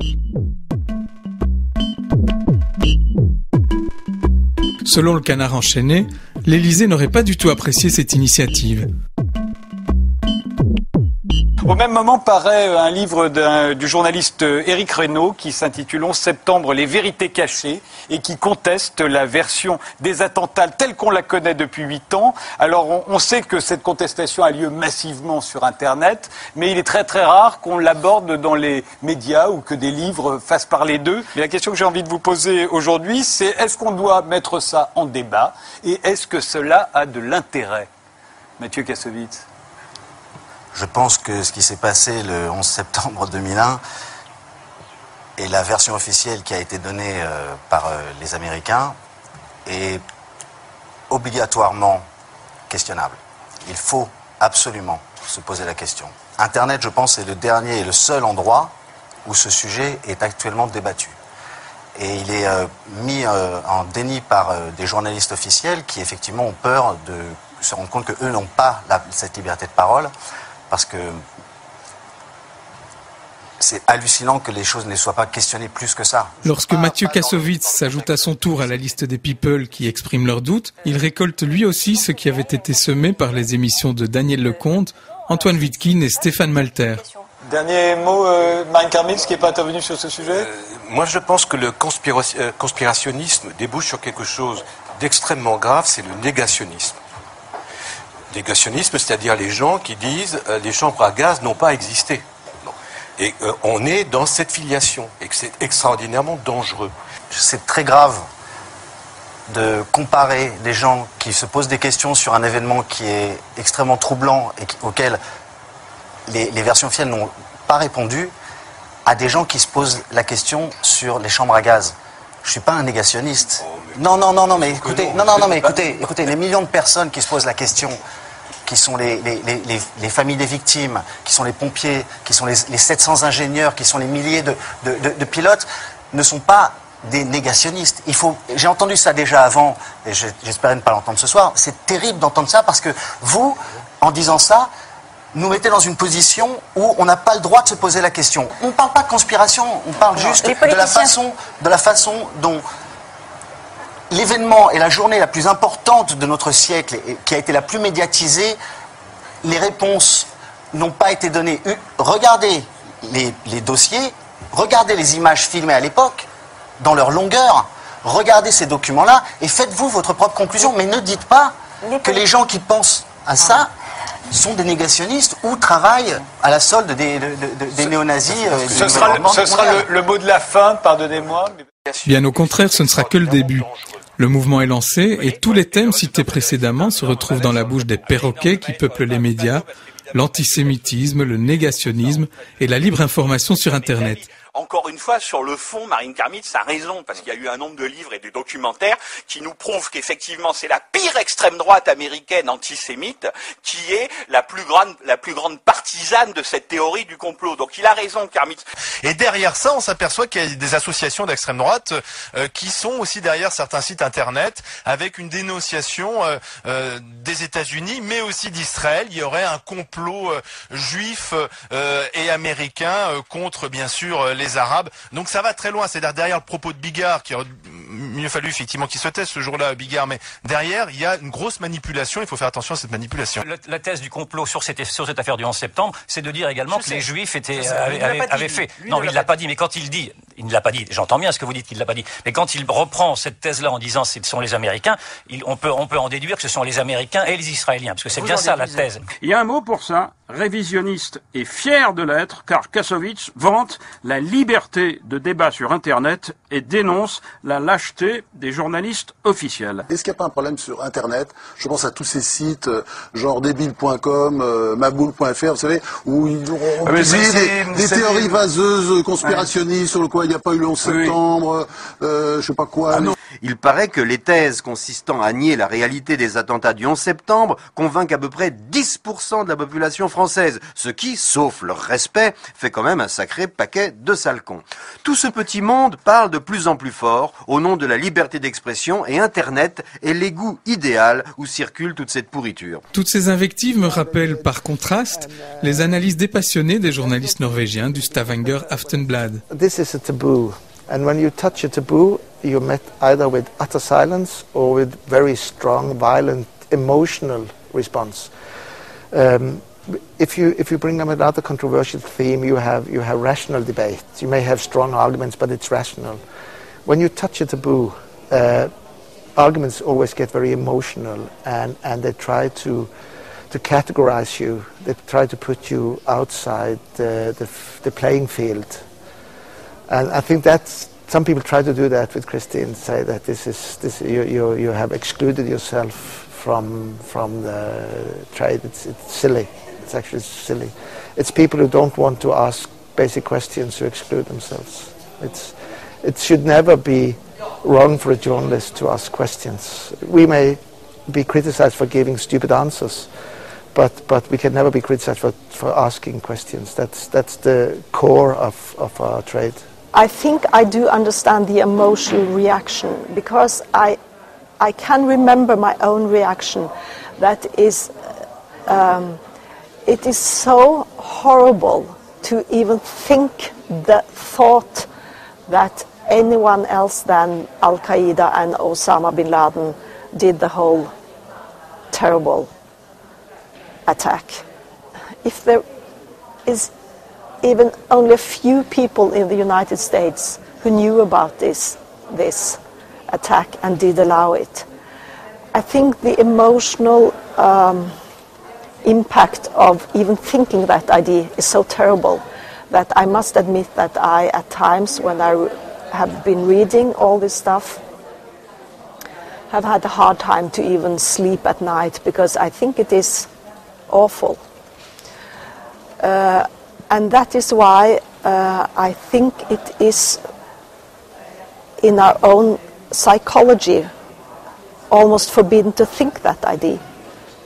S10: Selon le Canard enchaîné, l'Élysée n'aurait pas du tout apprécié cette initiative.
S1: Au même moment paraît un livre du journaliste Éric Reynaud qui s'intitule 11 septembre, les vérités cachées et qui conteste la version des attentats telle qu'on la connaît depuis 8 ans. Alors on sait que cette contestation a lieu massivement sur Internet, mais il est très très rare qu'on l'aborde dans les médias ou que des livres fassent parler d'eux. Mais la question que j'ai envie de vous poser aujourd'hui, c'est est-ce qu'on doit mettre ça en débat et est-ce que cela a de l'intérêt? Mathieu Kassovitz.
S2: Je pense que ce qui s'est passé le 11 septembre 2001 et la version officielle qui a été donnée par les Américains est obligatoirement questionnable. Il faut absolument se poser la question. Internet, je pense, est le dernier et le seul endroit où ce sujet est actuellement débattu. Et il est mis en déni par des journalistes officiels qui, effectivement, ont peur de se rendre compte qu'eux n'ont pas cette liberté de parole. Parce que c'est hallucinant que les choses ne soient pas questionnées plus que ça.
S10: Lorsque Mathieu Kassovitz s'ajoute à son tour à la liste des people qui expriment leurs doutes, il récolte lui aussi ce qui avait été semé par les émissions de Daniel Lecomte, Antoine Wittkin et Stéphane Malter.
S1: Dernier mot, Marine Karmitz, qui n'est pas intervenue sur ce sujet.
S9: Moi, je pense que le conspirationnisme débouche sur quelque chose d'extrêmement grave, c'est le négationnisme. Négationnisme, c'est-à-dire les gens qui disent les chambres à gaz n'ont pas existé. Et on est dans cette filiation et que c'est extraordinairement dangereux.
S2: C'est très grave de comparer des gens qui se posent des questions sur un événement qui est extrêmement troublant et auquel les versions officielles n'ont pas répondu à des gens qui se posent la question sur les chambres à gaz. Je suis pas un négationniste. Non, mais écoutez, les millions de personnes qui se posent la question, qui sont les familles des victimes, qui sont les pompiers, qui sont les 700 ingénieurs, qui sont les milliers de pilotes, ne sont pas des négationnistes. J'ai entendu ça déjà avant, et j'espérais ne pas l'entendre ce soir. C'est terrible d'entendre ça parce que vous, en disant ça, nous mettez dans une position où on n'a pas le droit de se poser la question. On ne parle pas de conspiration, on parle juste de la façon dont l'événement et la journée la plus importante de notre siècle et qui a été la plus médiatisée, les réponses n'ont pas été données. Regardez les dossiers, regardez les images filmées à l'époque, dans leur longueur, regardez ces documents-là et faites-vous votre propre conclusion. Mais ne dites pas que les gens qui pensent à ça sont des négationnistes ou travaillent à la solde des néo-nazis.
S1: Ce sera le mot de la fin, pardonnez-moi.
S10: Bien au contraire, ce ne sera que le début. Le mouvement est lancé et tous les thèmes cités précédemment se retrouvent dans la bouche des perroquets qui peuplent les médias, l'antisémitisme, le négationnisme et la libre information sur Internet.
S15: Encore une fois, sur le fond, Marine Karmitz a raison, parce qu'il y a eu un nombre de livres et de documentaires qui nous prouvent qu'effectivement c'est la pire extrême droite américaine antisémite qui est la plus grande partisane de cette théorie du complot. Donc il a raison, Karmitz.
S25: Et derrière ça, on s'aperçoit qu'il y a des associations d'extrême droite qui sont aussi derrière certains sites internet avec une dénonciation des États-Unis, mais aussi d'Israël. Il y aurait un complot juif et américain contre, bien sûr, les Arabes. Donc ça va très loin. C'est-à-dire derrière le propos de Bigard, qui aurait mieux fallu effectivement qu'il se taise ce jour-là, Bigard, mais derrière, il y a une grosse manipulation. Il faut faire attention à cette manipulation.
S26: La thèse du complot sur cette affaire du 11 septembre, c'est de dire également que les Juifs avaient fait. Non, il ne l'a pas dit, mais quand il dit, il ne l'a pas dit. J'entends bien ce que vous dites qu'il ne l'a pas dit. Mais quand il reprend cette thèse-là en disant ce sont les Américains, on peut en déduire que ce sont les Américains et les Israéliens, parce que c'est bien ça la thèse.
S27: Il y a un mot pour ça.
S3: révisionniste et fier de l'être, car Kassovitz vante la liberté de débat sur Internet et dénonce la lâcheté des journalistes officiels.
S6: Est-ce qu'il n'y a pas un problème sur Internet? Je pense à tous ces sites, genre débile.com, maboul.fr, vous savez, où ils ont publié des théories vaseuses, conspirationnistes, sur le quoi il n'y a pas eu le 11 septembre, je sais pas quoi.
S7: Ah non. Il paraît que les thèses consistant à nier la réalité des attentats du 11 septembre convainquent à peu près 10% de la population française, ce qui, sauf leur respect, fait quand même un sacré paquet de sales cons. Tout ce petit monde parle de plus en plus fort au nom de la liberté d'expression et Internet est l'égout idéal où circule toute cette pourriture.
S10: Toutes ces invectives me rappellent par contraste les analyses dépassionnées des journalistes norvégiens du Stavanger Aftenblad.
S8: This is a taboo. And when you touch a taboo, you're met either with utter silence or with very strong, violent, emotional response. If you bring them another controversial theme, you have rational debate. You may have strong arguments, but it's rational. When you touch a taboo, arguments always get very emotional, and they try to categorize you. They try to put you outside the playing field. And I think that's, some people try to do that with Christine, say that you have excluded yourself from the trade. It's silly. It's actually silly. It's people who don't want to ask basic questions who exclude themselves. It should never be wrong for a journalist to ask questions. We may be criticized for giving stupid answers, but we can never be criticized for asking questions. That's the core of our trade.
S14: I think I do understand the emotional reaction, because I can remember my own reaction. That is, it is so horrible to even think the thought that anyone else than Al-Qaeda and Osama bin Laden did the whole terrible attack. If there is even only a few people in the United States who knew about this attack and did allow it, I think the emotional impact of even thinking that idea is so terrible that I must admit that I, at times when I have been reading all this stuff, have had a hard time to even sleep at night, because I think it is awful. And that is why I think it is in our own psychology almost forbidden to think that idea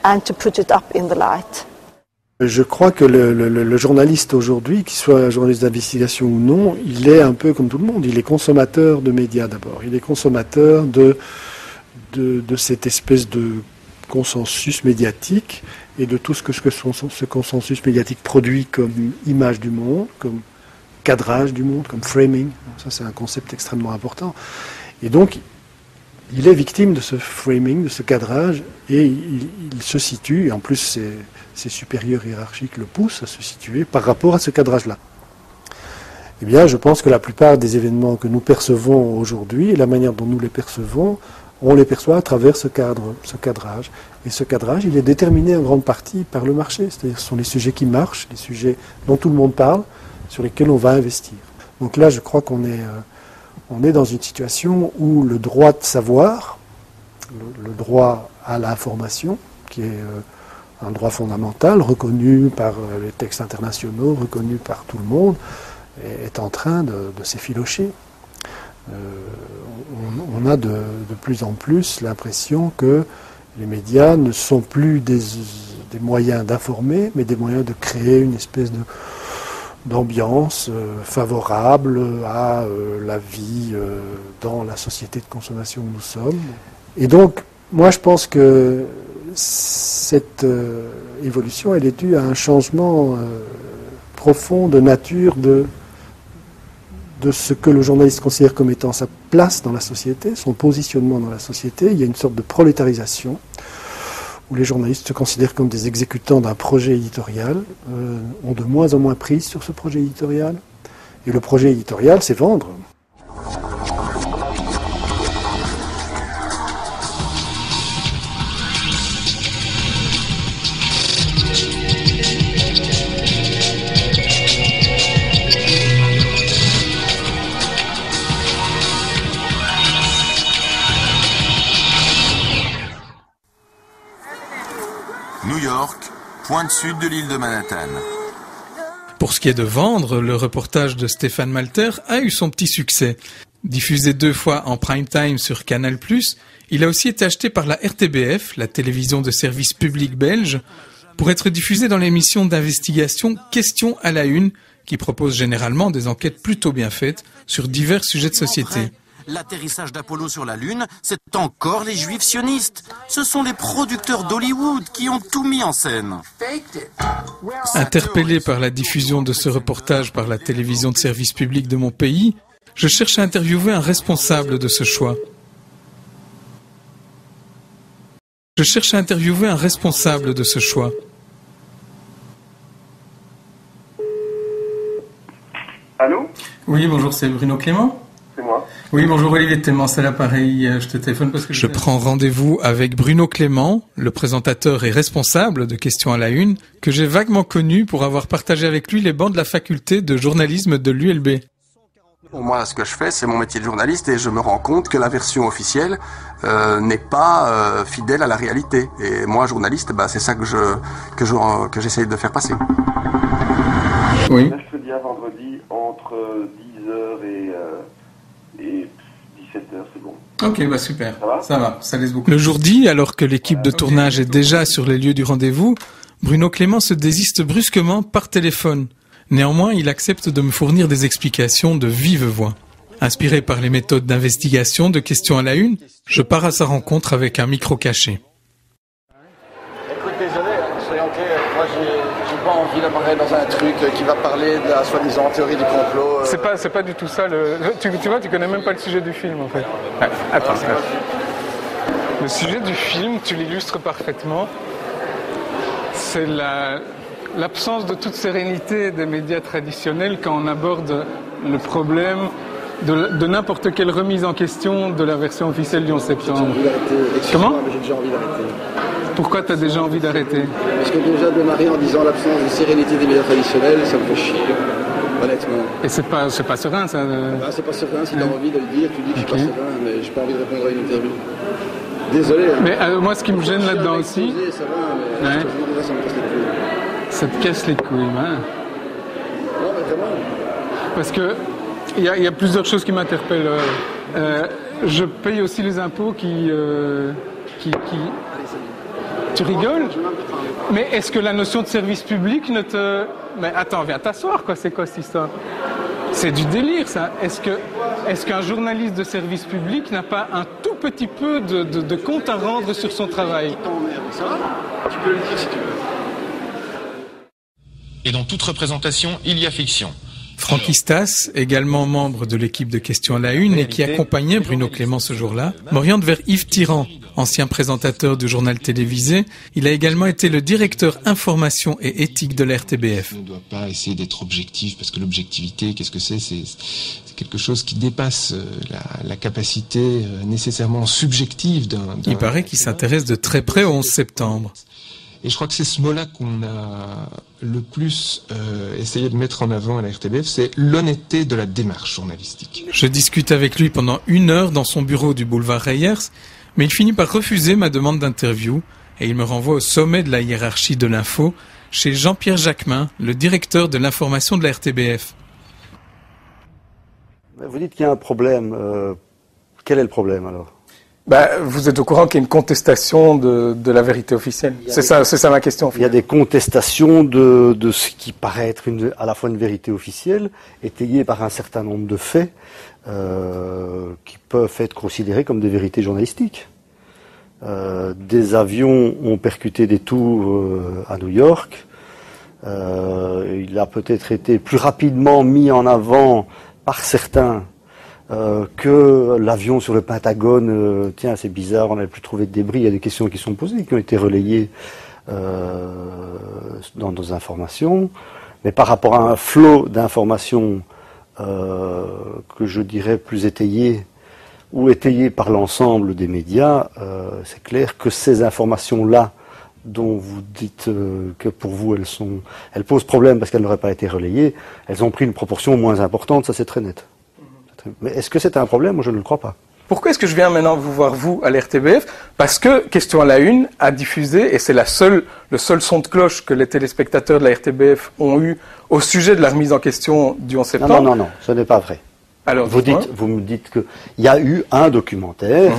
S14: and to put it up in the light.
S4: Je crois que le journaliste aujourd'hui, qu'il soit journaliste d'investigation ou non, il est un peu comme tout le monde. Il est consommateur de médias d'abord. Il est consommateur de cette espèce de consensus médiatique et de tout ce que ce consensus médiatique produit comme image du monde, comme cadrage du monde, comme framing. Ça, c'est un concept extrêmement important. Et donc, il est victime de ce framing, de ce cadrage, et il se situe, et en plus ses supérieurs hiérarchiques le poussent à se situer par rapport à ce cadrage-là. Eh bien, je pense que la plupart des événements que nous percevons aujourd'hui, et la manière dont nous les percevons, on les perçoit à travers ce cadrage. Et ce cadrage, il est déterminé en grande partie par le marché. C'est-à-dire ce sont les sujets qui marchent, les sujets dont tout le monde parle, sur lesquels on va investir. Donc là, je crois qu'on est dans une situation où le droit de savoir, le droit à l'information, qui est un droit fondamental, reconnu par les textes internationaux, reconnu par tout le monde, est en train de s'effilocher. On a de plus en plus l'impression que les médias ne sont plus des moyens d'informer, mais des moyens de créer une espèce d'ambiance favorable à la vie dans la société de consommation où nous sommes. Et donc, moi je pense que cette évolution, elle est due à un changement profond de nature de ce que le journaliste considère comme étant sa place dans la société, son positionnement dans la société. Il y a une sorte de prolétarisation où les journalistes se considèrent comme des exécutants d'un projet éditorial, ont de moins en moins prise sur ce projet éditorial. Et le projet éditorial, c'est vendre.
S5: pointe sud de l'île de Manhattan.
S10: Pour ce qui est de vendre, le reportage de Stéphane Malter a eu son petit succès. Diffusé 2 fois en prime time sur Canal+, il a aussi été acheté par la RTBF, la télévision de service public belge, pour être diffusé dans l'émission d'investigation Questions à la Une, qui propose généralement des enquêtes plutôt bien faites sur divers sujets de société.
S12: L'atterrissage d'Apollo sur la Lune, c'est encore les juifs sionistes. Ce sont les producteurs d'Hollywood qui ont tout mis en scène.
S10: Interpellé par la diffusion de ce reportage par la télévision de service public de mon pays, je cherche à interviewer un responsable de ce choix.
S13: Allô?
S10: Oui, bonjour, c'est Bruno Clément?
S13: C'est moi.
S10: Oui, bonjour, Olivier Thément, c'est l'appareil. Je te téléphone parce que je prends rendez-vous avec Bruno Clément, le présentateur et responsable de Questions à la Une, que j'ai vaguement connu pour avoir partagé avec lui les bancs de la faculté de journalisme de l'ULB.
S16: Moi, ce que je fais, c'est mon métier de journaliste et je me rends compte que la version officielle n'est pas fidèle à la réalité. Et moi, journaliste, c'est ça que j'essaye de faire passer.
S10: Oui.
S13: Mercredi à vendredi, entre 10h et 17h, c'est bon.
S10: Ok, super. Ça va, ça laisse beaucoup. Le jour dit, alors que l'équipe de tournage est déjà sur les lieux du rendez-vous, Bruno Clément se désiste brusquement par téléphone. Néanmoins, il accepte de me fournir des explications de vive voix. Inspiré par les méthodes d'investigation de Questions à la Une, je pars à sa rencontre avec un micro caché.
S17: Écoute, désolé, soyons clairs, moi j'ai pas envie d'apparaître dans un truc qui va parler de la soi-disant théorie du complot.
S10: C'est pas du tout ça. Tu vois, tu connais même pas le sujet du film en fait. Ouais, attends. Le sujet du film, tu l'illustres parfaitement. C'est l'absence de toute sérénité des médias traditionnels quand on aborde le problème de n'importe quelle remise en question de la version officielle du 11 septembre. Comment ?
S17: J'ai déjà envie d'arrêter.
S10: Pourquoi tu as déjà envie d'arrêter ?
S17: Parce que déjà démarrer en disant l'absence de sérénité des médias traditionnels, ça me fait chier, honnêtement.
S10: Et c'est pas serein ça
S17: C'est pas serein, si tu as envie de le dire, tu dis que je suis pas serein, mais j'ai pas envie de répondre à une interview. Désolé.
S10: Mais moi, ce qui me gêne là-dedans aussi...
S17: Ça va, mais ça me casse les couilles.
S10: Ça te casse les couilles, hein.
S17: Non, mais vraiment.
S10: Parce que il y a plusieurs choses qui m'interpellent. Je paye aussi les impôts qui... Tu rigoles ? Mais est-ce que la notion de service public ne te... Mais attends, viens t'asseoir, quoi, c'est quoi cette histoire ? C'est du délire, ça. Est-ce qu'un journaliste de service public n'a pas un tout petit peu de compte à rendre sur son travail ?
S17: Ça va ? Tu peux le dire si tu veux.
S18: Et dans toute représentation, il y a fiction.
S10: Francky Stas, également membre de l'équipe de Questions à la Une et qui accompagnait Bruno Clément ce jour-là, m'oriente vers Yves Tirant, ancien présentateur du journal télévisé. Il a également été le directeur information et éthique de la RTBF.
S18: On ne doit pas essayer d'être objectif, parce que l'objectivité, qu'est-ce que c'est ? C'est quelque chose qui dépasse la capacité nécessairement subjective d'un...
S10: Il paraît qu'il s'intéresse de très près au 11 septembre.
S18: Et je crois que c'est ce mot-là qu'on a le plus essayé de mettre en avant à la RTBF, c'est l'honnêteté de la démarche journalistique.
S10: Je discute avec lui pendant 1 heure dans son bureau du boulevard Reyers, mais il finit par refuser ma demande d'interview et il me renvoie au sommet de la hiérarchie de l'info, chez Jean-Pierre Jacquemin, le directeur de l'information de la RTBF.
S27: Vous dites qu'il y a un problème. Quel est le problème alors ?
S4: Vous êtes au courant qu'il y a une contestation de la vérité officielle. C'est ça ma question.
S27: Il y a des contestations de ce qui paraît être à la fois une vérité officielle, étayée par un certain nombre de faits qui peuvent être considérés comme des vérités journalistiques. Des avions ont percuté des tours à New York. Il a peut-être été plus rapidement mis en avant par certains que l'avion sur le Pentagone, tiens c'est bizarre, on n'avait plus trouvé de débris, il y a des questions qui sont posées, qui ont été relayées dans nos informations, mais par rapport à un flot d'informations que je dirais plus étayé ou étayé par l'ensemble des médias, c'est clair que ces informations-là dont vous dites que pour vous elles posent problème parce qu'elles n'auraient pas été relayées, elles ont pris une proportion moins importante, ça c'est très net. Mais est-ce que c'est un problème ? Moi je ne le crois pas.
S10: Pourquoi est-ce que je viens maintenant vous voir, vous, à l'RTBF? Parce que Question à la Une a diffusé, et c'est le seul son de cloche que les téléspectateurs de la RTBF ont eu au sujet de la remise en question du 11 septembre.
S27: Non, ce n'est pas vrai.
S10: Alors,
S27: vous me dites qu'il y a eu un documentaire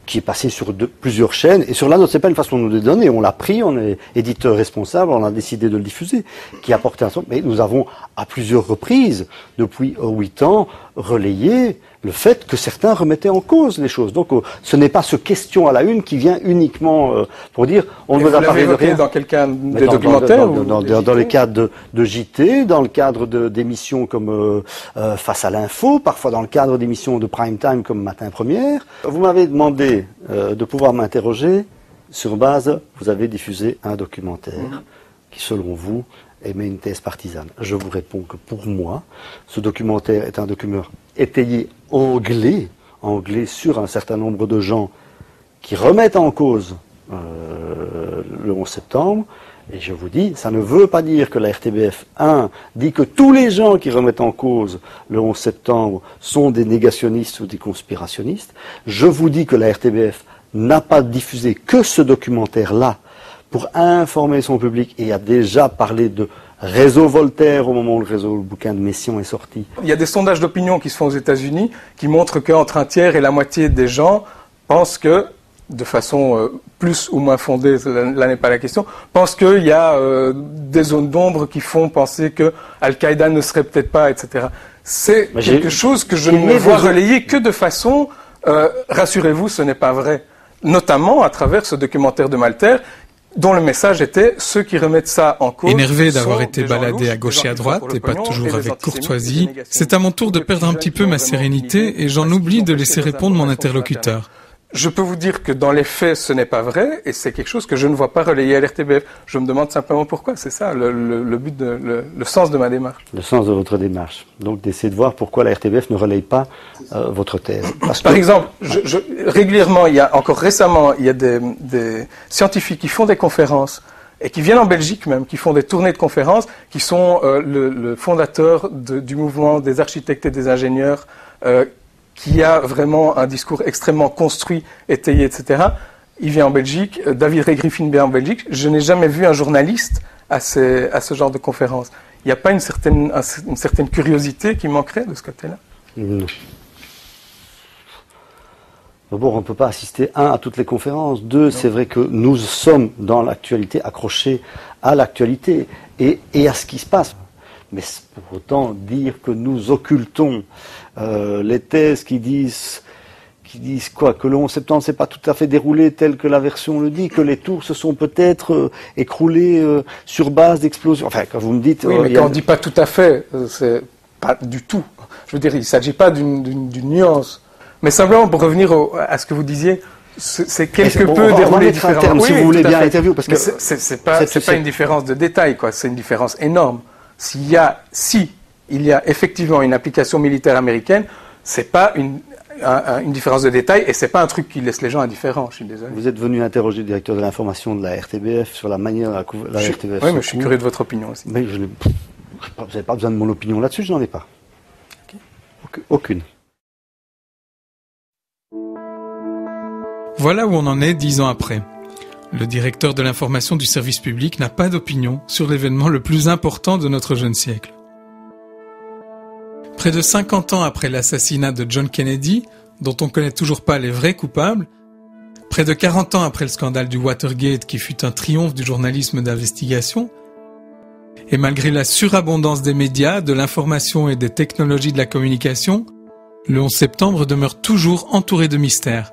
S27: qui est passé sur plusieurs chaînes, et sur là, ce n'est pas une façon de nous le donner. On l'a pris, on est éditeur responsable, on a décidé de le diffuser, qui a porté un son. Mais nous avons, à plusieurs reprises, depuis 8 ans, relayé le fait que certains remettaient en cause les choses. Donc, ce n'est pas ce Question à la Une qui vient uniquement pour dire on ne nous a parlé de rien.
S10: Dans quel cadre des documentaires
S27: dans les cadres de JT, dans le cadre d'émissions comme Face à l'info, parfois dans le cadre d'émissions de prime time comme Matin Première. Vous m'avez demandé de pouvoir m'interroger sur base, vous avez diffusé un documentaire qui, selon vous, émet une thèse partisane. Je vous réponds que pour moi, ce documentaire est un documentaire étayé anglais sur un certain nombre de gens qui remettent en cause le 11 septembre. Et je vous dis, ça ne veut pas dire que la RTBF 1 dit que tous les gens qui remettent en cause le 11 septembre sont des négationnistes ou des conspirationnistes. Je vous dis que la RTBF n'a pas diffusé que ce documentaire-là pour informer son public et a déjà parlé de réseau Voltaire au moment où le bouquin de Messiaen est sorti.
S10: Il y a des sondages d'opinion qui se font aux États-Unis qui montrent qu'entre un tiers et la moitié des gens pensent que, de façon plus ou moins fondée, là n'est pas la question, pensent qu'il y a des zones d'ombre qui font penser que Al-Qaïda ne serait peut-être pas, etc. C'est quelque chose que je ne vois relayer que de façon, rassurez-vous, ce n'est pas vrai. Notamment à travers ce documentaire de Malter, dont le message était ceux qui remettent ça en cause. Énervé d'avoir été baladé à gauche et à droite, et pas toujours avec courtoisie, c'est à mon tour de perdre un petit peu ma sérénité et j'en oublie de laisser répondre mon interlocuteur. Je peux vous dire que dans les faits, ce n'est pas vrai, et c'est quelque chose que je ne vois pas relayé à l'RTBF. Je me demande simplement pourquoi. C'est ça le but, le sens de ma démarche.
S27: Le sens de votre démarche. Donc d'essayer de voir pourquoi la RTBF ne relaye pas votre thèse.
S10: Par exemple, régulièrement, encore récemment, il y a des scientifiques qui font des conférences et qui viennent en Belgique même, qui font des tournées de conférences, qui sont le fondateur du mouvement des architectes et des ingénieurs, qui a vraiment un discours extrêmement construit, étayé, etc. Il vient en Belgique, David Ray Griffin vient en Belgique. Je n'ai jamais vu un journaliste à ce genre de conférence. Il n'y a pas une certaine curiosité qui manquerait de ce côté-là?
S27: Non. D'abord, on ne peut pas assister, à toutes les conférences. Deux, c'est vrai que nous sommes dans l'actualité, accrochés à l'actualité et à ce qui se passe. Mais pour autant dire que nous occultons les thèses qui disent quoi? Que le 11 septembre s'est pas tout à fait déroulé tel que la version le dit, que les tours se sont peut-être écroulées sur base d'explosions. Enfin, quand vous me dites...
S10: Oui, mais quand on ne dit pas tout à fait, c'est pas du tout. Je veux dire, il ne s'agit pas d'une nuance. Mais simplement, pour revenir à ce que vous disiez, c'est quelque peu déroulé différemment.
S27: Si vous voulez bien l'interview, parce que
S10: c'est pas une différence de détail, quoi. C'est une différence énorme. S'il y a effectivement une application militaire américaine, c'est pas une différence de détail et c'est pas un truc qui laisse les gens indifférents. Je suis désolé.
S27: Vous êtes venu interroger le directeur de l'information de la RTBF sur la manière dont la RTBF.
S10: Oui, mais je suis curieux de votre opinion aussi.
S27: Mais vous n'avez pas besoin de mon opinion là-dessus, je n'en ai pas. Okay. Aucune.
S10: Voilà où on en est 10 ans après. Le directeur de l'information du service public n'a pas d'opinion sur l'événement le plus important de notre jeune siècle. Près de 50 ans après l'assassinat de John Kennedy, dont on ne connaît toujours pas les vrais coupables, près de 40 ans après le scandale du Watergate qui fut un triomphe du journalisme d'investigation, et malgré la surabondance des médias, de l'information et des technologies de la communication, le 11 septembre demeure toujours entouré de mystères.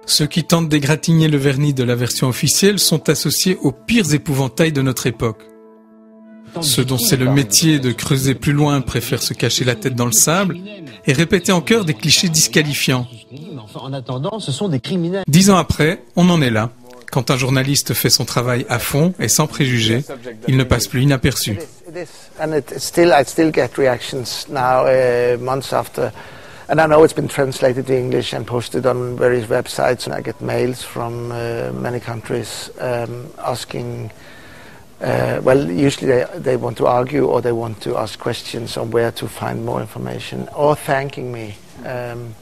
S10: Ceux qui tentent d'égratigner le vernis de la version officielle sont associés aux pires épouvantails de notre époque. Ceux dont c'est le métier de creuser plus loin préfèrent se cacher la tête dans le sable et répéter en chœur des clichés disqualifiants.
S5: En attendant, ce sont des criminels.
S10: 10 ans après, on en est là. Quand un journaliste fait son travail à fond et sans préjugés, il ne passe plus inaperçu.
S8: And I still get reactions now, months after. And I know it's been translated to English and posted on various websites. And I get mails from many countries asking well, usually they want to argue or they want to ask questions on where to find more information or thanking me. And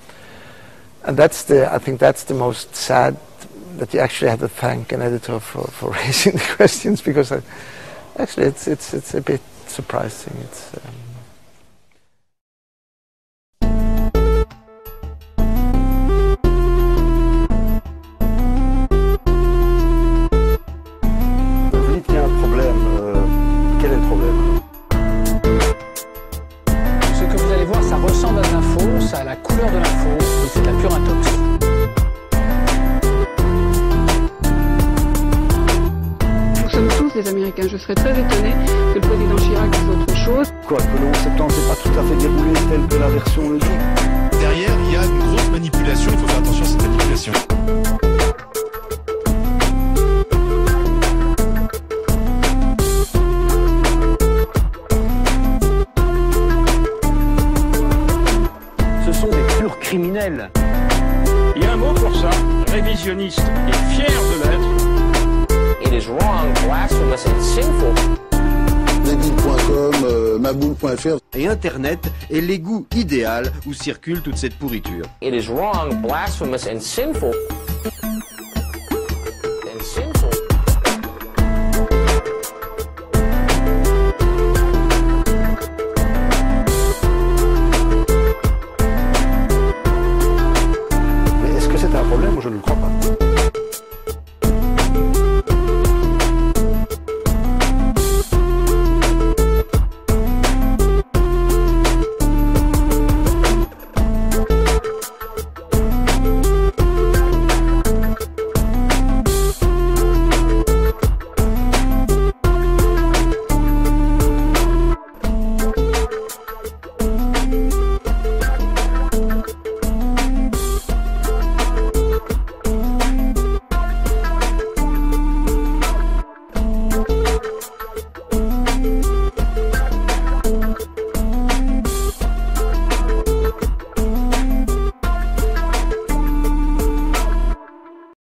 S8: I think that's the most sad, that you actually have to thank an editor for raising the questions, because actually it's a bit surprising.
S27: Vous dites qu'il y a un problème. Quel est le problème?
S11: Ce que vous allez voir, ça ressemble à de l'info, ça a la couleur de l'info, et c'est de la pure intox.
S19: Nous sommes tous des Américains. Je serais très étonné que le président Chirac dise autre chose.
S27: Quoi, que le 11 septembre n'est pas tout à fait déroulé tel que la version le dit?
S25: Derrière, il y a une grosse manipulation, il faut faire attention à cette manipulation.
S27: Ce sont des purs criminels.
S3: Il y a un mot pour ça, révisionniste, et fier de l'être.
S20: It is wrong, blasphemous and sinful.
S6: Debil.com, maboul.fr.
S7: Et Internet est l'égout idéal où circule toute cette pourriture.
S20: It is wrong, blasphemous and sinful.